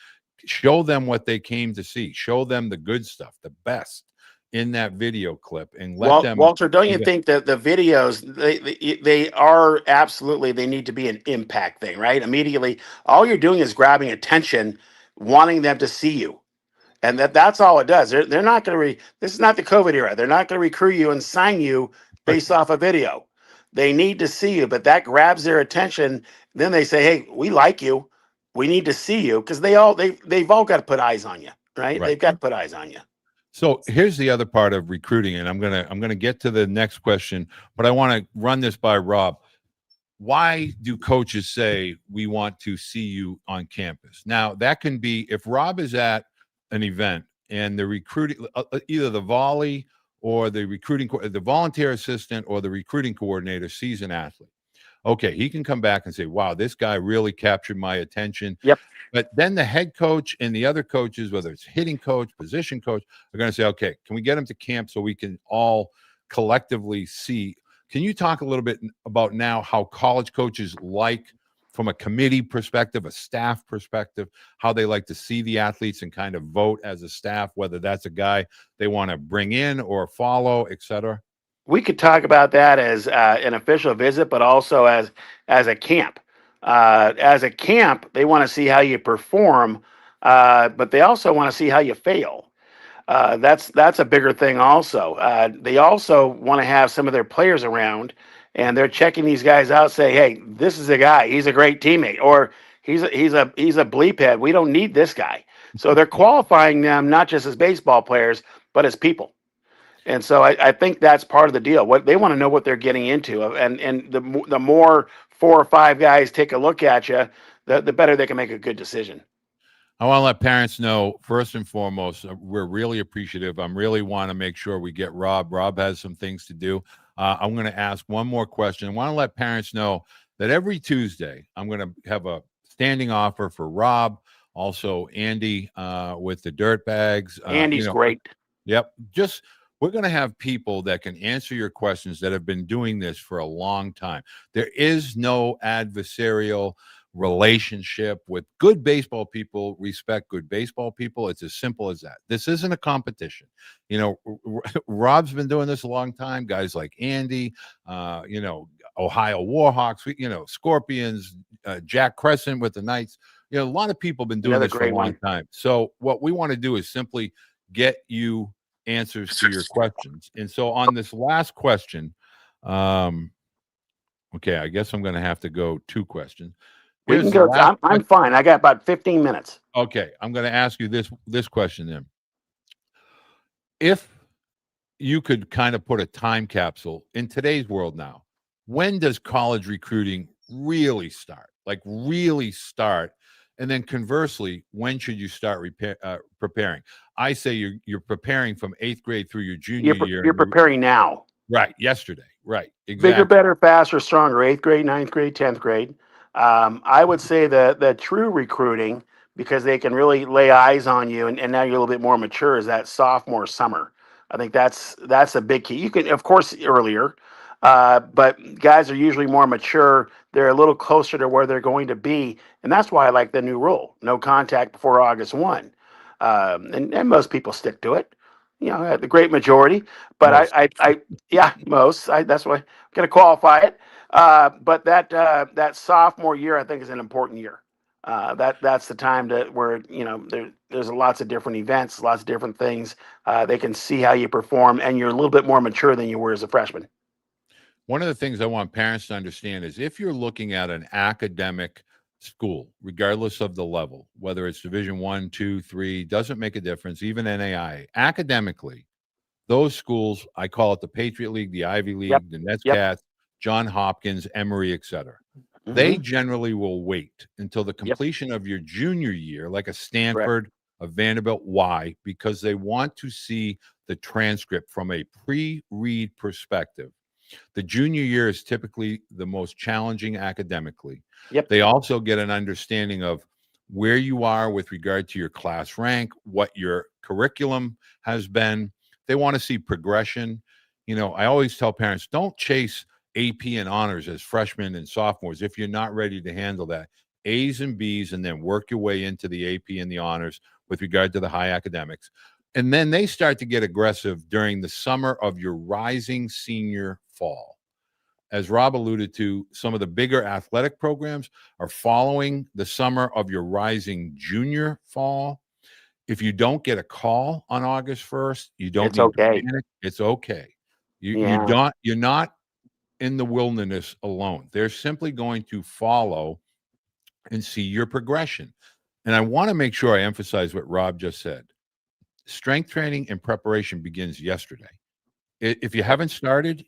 Show them what they came to see. Show them the good stuff, the best in that video clip, and let them. Walter, don't you think that the videos they are absolutely, they need to be an impact thing, right? Immediately, all you're doing is grabbing attention, wanting them to see you, and that's all it does. They're not going to this is not the COVID era. They're not going to recruit you and sign you based off a video. They need to see you, but that grabs their attention. Then they say, "Hey, we like you. We need to see you," because they've all got to put eyes on you, right? They've got to put eyes on you. So here's the other part of recruiting, and I'm gonna get to the next question, but I want to run this by Rob. Why do coaches say we want to see you on campus? Now that can be if Rob is at an event and the recruiting, either the volley or the volunteer assistant or the recruiting coordinator sees an athlete. Okay, he can come back and say, "Wow, this guy really captured my attention." Yep. But then the head coach and the other coaches, whether it's hitting coach, position coach, are going to say, okay, can we get him to camp so we can all collectively see? Can you talk a little bit about now how college coaches like, from a committee perspective, a staff perspective, how they like to see the athletes and kind of vote as a staff, whether that's a guy they want to bring in or follow, et cetera? We could talk about that as an official visit, but also as a camp. As a camp, they want to see how you perform, but they also want to see how you fail. That's a bigger thing. Also, they also want to have some of their players around, and they're checking these guys out. Say, hey, this is a guy. He's a great teammate, or he's a bleep head. We don't need this guy. So they're qualifying them not just as baseball players, but as people. And so I think that's part of the deal. What they want to know what they're getting into, and the more 4 or 5 guys take a look at you, the better they can make a good decision. I want to let parents know, first and foremost, we're really appreciative. I really want to make sure we get Rob. Rob has some things to do. I'm going to ask one more question. I want to let parents know that every Tuesday, I'm going to have a standing offer for Rob Also, Andy with the dirt bags. Andy's great. Yep. We're going to have people that can answer your questions that have been doing this for a long time. There is no adversarial relationship with good baseball people. Respect good baseball people. It's as simple as that. This isn't a competition. Rob's been doing this a long time. Guys like Andy, Ohio Warhawks, Scorpions, Jack Crescent with the Knights. A lot of people have been doing Another this for a great long one. time. So what we want to do is simply get you answers to your questions. And so on this last question, okay, I guess I'm going to have to go 2 questions. We can go. I'm fine. I got about 15 minutes. Okay, I'm going to ask you this question then. If you could kind of put a time capsule in today's world now, when does college recruiting really start? Like really start? And then conversely, when should you start preparing? I say you're preparing from 8th grade through your junior year. You're preparing now. Right. Yesterday. Right. Exactly. Bigger, better, faster, stronger. 8th grade, 9th grade, 10th grade. I would say the true recruiting, because they can really lay eyes on you, and now you're a little bit more mature, is that sophomore summer. I think that's a big key. You can, of course, earlier, but guys are usually more mature. They're a little closer to where they're going to be, and that's why I like the new rule: no contact before August 1. And most people stick to it. The great majority. But most. That's why I'm going to qualify it. But that sophomore year, I think, is an important year. That's the time where there's lots of different events, lots of different things. They can see how you perform, and you're a little bit more mature than you were as a freshman. One of the things I want parents to understand is if you're looking at an academic school, regardless of the level, whether it's Division 1, 2, 3, doesn't make a difference, even NAIA, academically, those schools, I call it the Patriot League, the Ivy League, the Nets Cats, John Hopkins, Emory, etc. They generally will wait until the completion of your junior year, like a Stanford, a Vanderbilt. Why? Because they want to see the transcript from a pre-read perspective. The junior year is typically the most challenging academically. They also get an understanding of where you are with regard to your class rank, what your curriculum has been. They want to see progression. I always tell parents, don't chase AP and honors as freshmen and sophomores if you're not ready to handle that. A's and B's, and then work your way into the AP and the honors with regard to the high academics. And then they start to get aggressive during the summer of your rising senior fall. As Rob alluded to, some of the bigger athletic programs are following the summer of your rising junior fall. If you don't get a call on August 1st, you don't need to panic. It's okay. You're not in the wilderness alone. They're simply going to follow and see your progression. And I want to make sure I emphasize what Rob just said. Strength training and preparation begins yesterday. If you haven't started,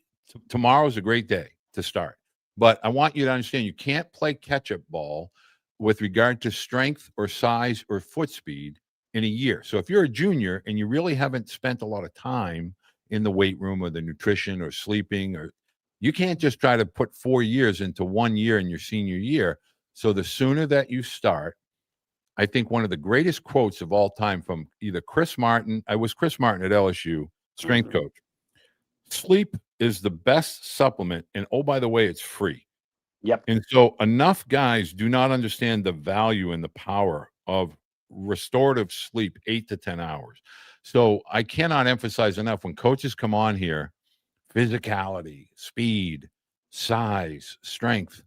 tomorrow is a great day to start. But I want you to understand you can't play catch-up ball with regard to strength or size or foot speed in a year. So if you're a junior and you really haven't spent a lot of time in the weight room or the nutrition or sleeping, or you can't just try to put 4 years into 1 year in your senior year. So the sooner that you start, I think one of the greatest quotes of all time from either Chris Martin, I was Chris Martin at LSU, strength coach. Sleep is the best supplement. And oh, by the way, it's free. And so enough guys do not understand the value and the power of restorative sleep, 8 to 10 hours. So I cannot emphasize enough when coaches come on here, physicality, speed, size, strength.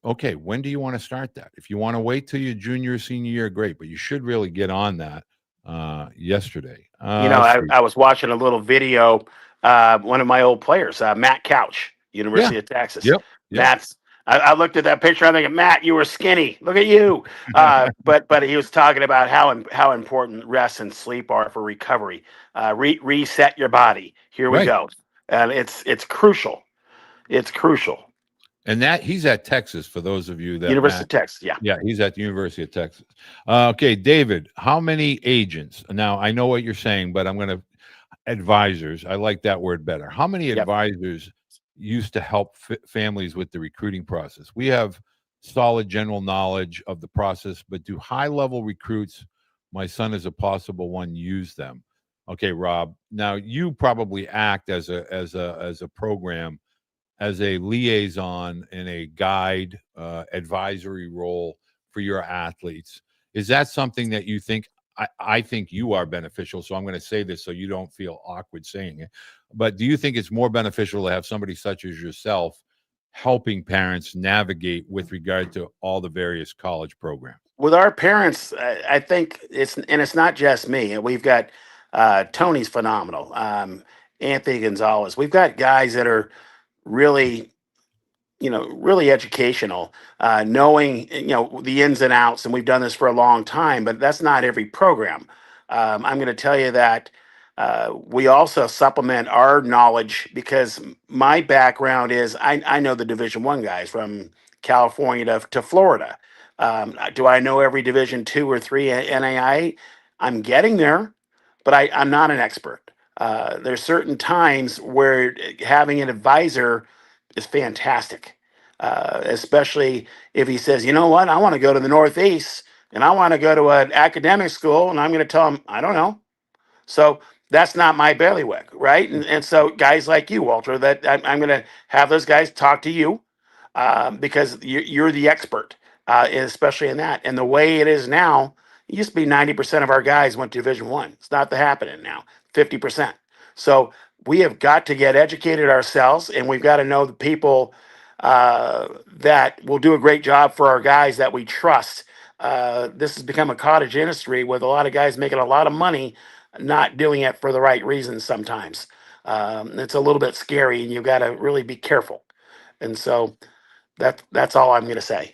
Okay, when do you want to start that? If you want to wait till your junior or senior year, great, but you should really get on that yesterday. I was watching a little video, one of my old players, Matt Couch, University of Texas. Matt's, I looked at that picture, I'm thinking, Matt, you were skinny. Look at you. But he was talking about how important rest and sleep are for recovery. Reset your body. Here we go. And it's crucial. It's crucial. And that he's at Texas, for those of you that University of Texas, yeah, he's at the University of Texas. Okay, David, how many agents? Now I know what you're saying, but I'm going to advisors. I like that word better. How many advisors used to help families with the recruiting process? We have solid general knowledge of the process, but do high-level recruits, my son is a possible one, use them? Okay, Rob. Now you probably act as a program, as a liaison and a guide, advisory role for your athletes. Is that something that you think? I think you are beneficial, so I'm going to say this so you don't feel awkward saying it. But do you think it's more beneficial to have somebody such as yourself helping parents navigate with regard to all the various college programs? With our parents, I think it's not just me. We've got Tony's phenomenal, Anthony Gonzalez. We've got guys that are really, really educational, knowing, the ins and outs. And we've done this for a long time, but that's not every program. I'm going to tell you that we also supplement our knowledge because my background is I know the Division I guys from California to Florida. Do I know every Division II or III NAI? I'm getting there, but I'm not an expert. There's certain times where having an advisor is fantastic, especially if he says, you know what, I want to go to the Northeast and I want to go to an academic school, and I'm going to tell him, I don't know. So that's not my bailiwick, right? And so guys like you, Walter, that I'm going to have those guys talk to you because you're the expert, especially in that. And the way it is now, it used to be 90% of our guys went to Division I. It's not happening now, 50%. So we have got to get educated ourselves, and we've got to know the people that will do a great job for our guys that we trust. This has become a cottage industry with a lot of guys making a lot of money, not doing it for the right reasons sometimes. It's a little bit scary, and you've got to really be careful. And so that's all I'm going to say.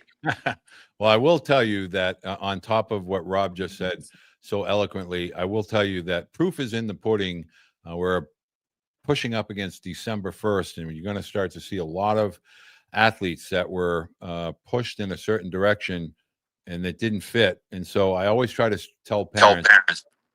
Well, I will tell you that on top of what Rob just said so eloquently, I will tell you that proof is in the pudding. We're pushing up against December 1st, and you're going to start to see a lot of athletes that were pushed in a certain direction and that didn't fit. And so I always try to tell parents,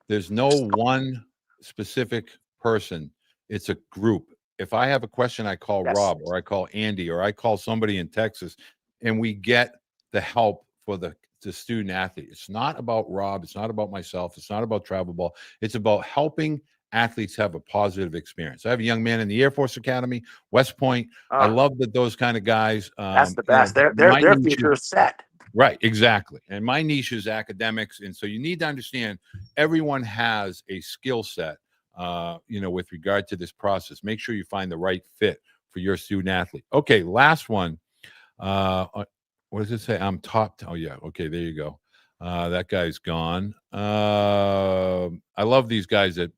there's no one specific person, it's a group. If I have a question, I call Yes. Rob, or I call Andy, or I call somebody in Texas, and we get the help for the student athlete. It's not about Rob. It's not about myself. It's not about travel ball. It's about helping athletes have a positive experience. I have a young man in the Air Force Academy, West Point. I love that those kind of guys. That's the best. Their future is set. Right, exactly. And my niche is academics, and so you need to understand everyone has a skill set. With regard to this process, make sure you find the right fit for your student athlete. Okay, last one. What does it say? I'm top. Oh yeah. Okay, there you go. That guy's gone. I love these guys that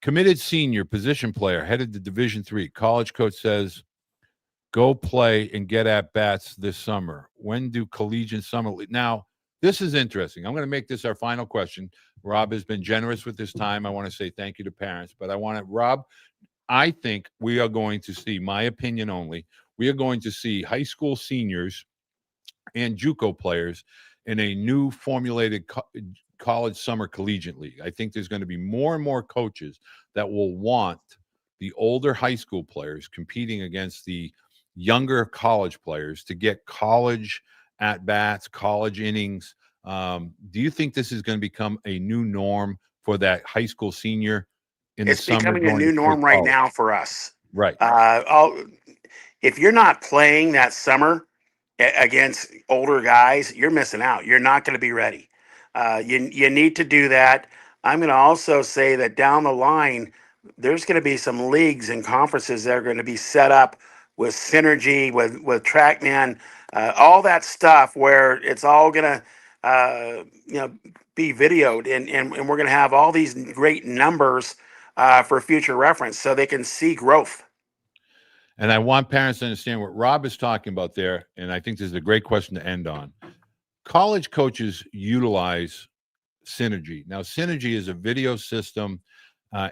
committed senior position player headed to Division III. College coach says, go play and get at bats this summer. When do collegiate summer league? Now, this is interesting. I'm going to make this our final question. Rob has been generous with his time. I want to say thank you to parents, but Rob, I think we are going to see, my opinion only, we are going to see high school seniors and JUCO players in a new formulated college summer collegiate league. I think there's going to be more and more coaches that will want the older high school players competing against the younger college players to get college at bats, college innings. Do you think this is going to become a new norm for that high school senior in the summer? It's becoming a new norm right now for us. Right. If you're not playing that summer against older guys, you're missing out. You're not going to be ready. You need to do that. I'm going to also say that down the line, there's going to be some leagues and conferences that are going to be set up with synergy, with TrackMan, all that stuff where it's all going to, be videoed, and we're going to have all these great numbers for future reference so they can see growth. And I want parents to understand what Rob is talking about there, and I think this is a great question to end on. College coaches utilize Synergy. Now, Synergy is a video system.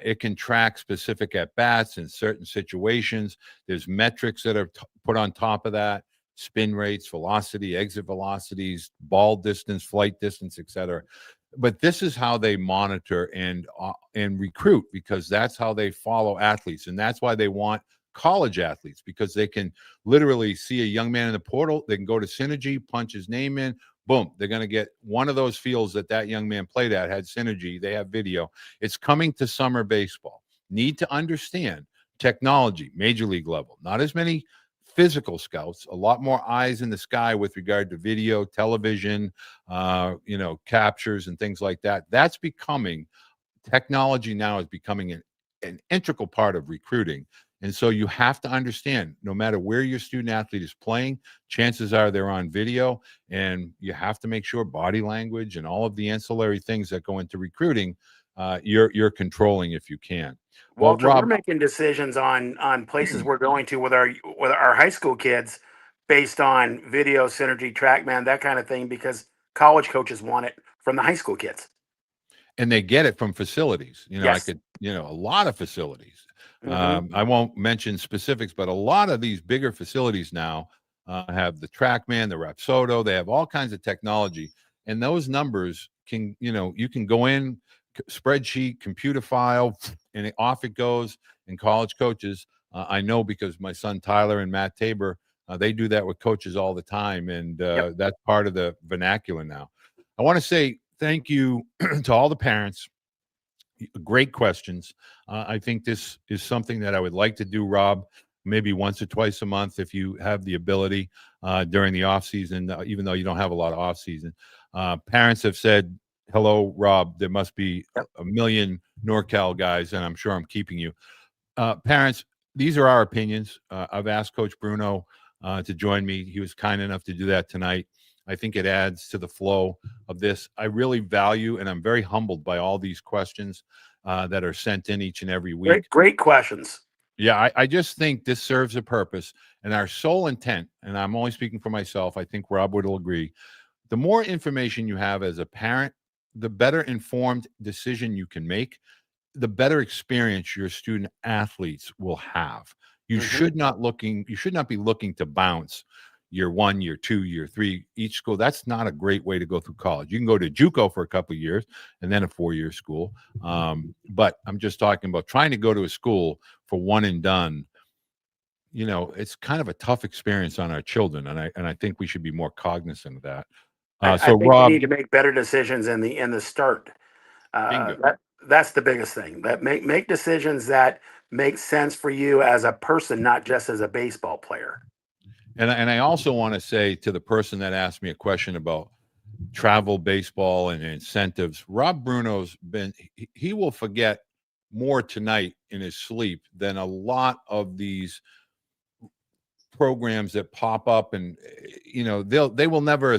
It can track specific at-bats in certain situations. There's metrics that are put on top of that, spin rates, velocity, exit velocities, ball distance, flight distance, etc. But this is how they monitor and recruit, because that's how they follow athletes, and that's why they want college athletes, because they can literally see a young man in the portal. They can go to Synergy, punch his name in, boom, they're going to get one of those fields that young man played at, had Synergy. They have video. It's coming to summer baseball. Need to understand technology, major league level, not as many physical scouts, a lot more eyes in the sky with regard to video, television, captures and things like that. That's becoming, technology now is becoming an integral part of recruiting. And so you have to understand, no matter where your student athlete is playing, chances are they're on video, and you have to make sure body language and all of the ancillary things that go into recruiting, you're controlling if you can. Well, Walter, we're Rob, making decisions on places we're going to with our high school kids based on video, Synergy, TrackMan, that kind of thing, because college coaches want it from the high school kids. and they get it from facilities. I Yes. could, a lot of facilities. Mhm. I won't mention specifics, but a lot of these bigger facilities now have the TrackMan, the Rapsodo. They have all kinds of technology, and those numbers can, you can go in, spreadsheet, computer file, and off it goes. And college coaches, I know, because my son Tyler and Matt Tabor, they do that with coaches all the time, and Yep. that's part of the vernacular now. I want to say thank you to all the parents. Great questions. I think this is something that I would like to do, Rob, maybe once or twice a month if you have the ability during the off season, even though you don't have a lot of off season. Parents have said, "Hello, Rob. There must be Yep. a million NorCal guys, and I'm sure I'm keeping you." Parents, these are our opinions. I've asked Coach Bruno to join me. He was kind enough to do that tonight. I think it adds to the flow of this. I really value, and I'm very humbled by all these questions that are sent in each and every week. Great questions. Yeah, I just think this serves a purpose. And our sole intent, and I'm only speaking for myself, I think Rob will agree, the more information you have as a parent, the better informed decision you can make, the better experience your student athletes will have. You should not be looking to bounce year 1, year 2, year 3, each school. That's not a great way to go through college. You can go to JUCO for a couple of years and then a 4-year school. But I'm just talking about trying to go to a school for one and done. It's kind of a tough experience on our children, and I think we should be more cognizant of that. I So think Rob, you need to make better decisions in the start. bingo. That's the biggest thing. That make decisions that make sense for you as a person, not just as a baseball player. And I also want to say to the person that asked me a question about travel baseball and incentives, Rob Bruno's he will forget more tonight in his sleep than a lot of these programs that pop up, and they will never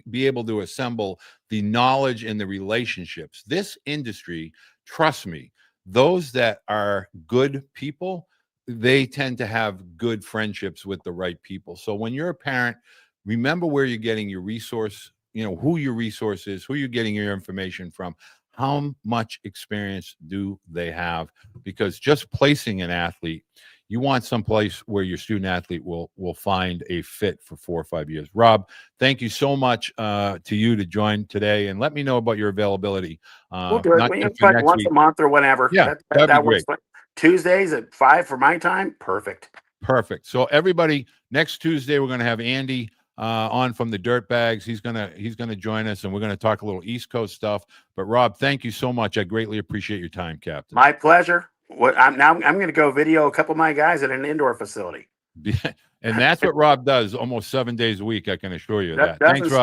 be able to assemble the knowledge and the relationships. This industry, trust me, those that are good people, they tend to have good friendships with the right people. So when you're a parent, remember where you're getting your resource, who your resource is, who you're getting your information from, how much experience do they have, because just placing an athlete, you want someplace where your student athlete will find a fit for 4 or 5 years. Rob, thank you so much to you to join today, and let me know about your availability. We'll do it. Not We just can for talk next once week. a month or whenever. Yeah, that'd be That works great. fine. Tuesdays at 5 for my time. Perfect. Perfect. So everybody, next Tuesday we're going to have Andy on from the Dirtbags. He's gonna join us, and we're going to talk a little East Coast stuff. But Rob, thank you so much. I greatly appreciate your time, Captain. My pleasure. I'm going to go video a couple of my guys at an indoor facility. And that's what Rob does almost 7 days a week. I can assure you of that. Thanks, Doesn't Rob.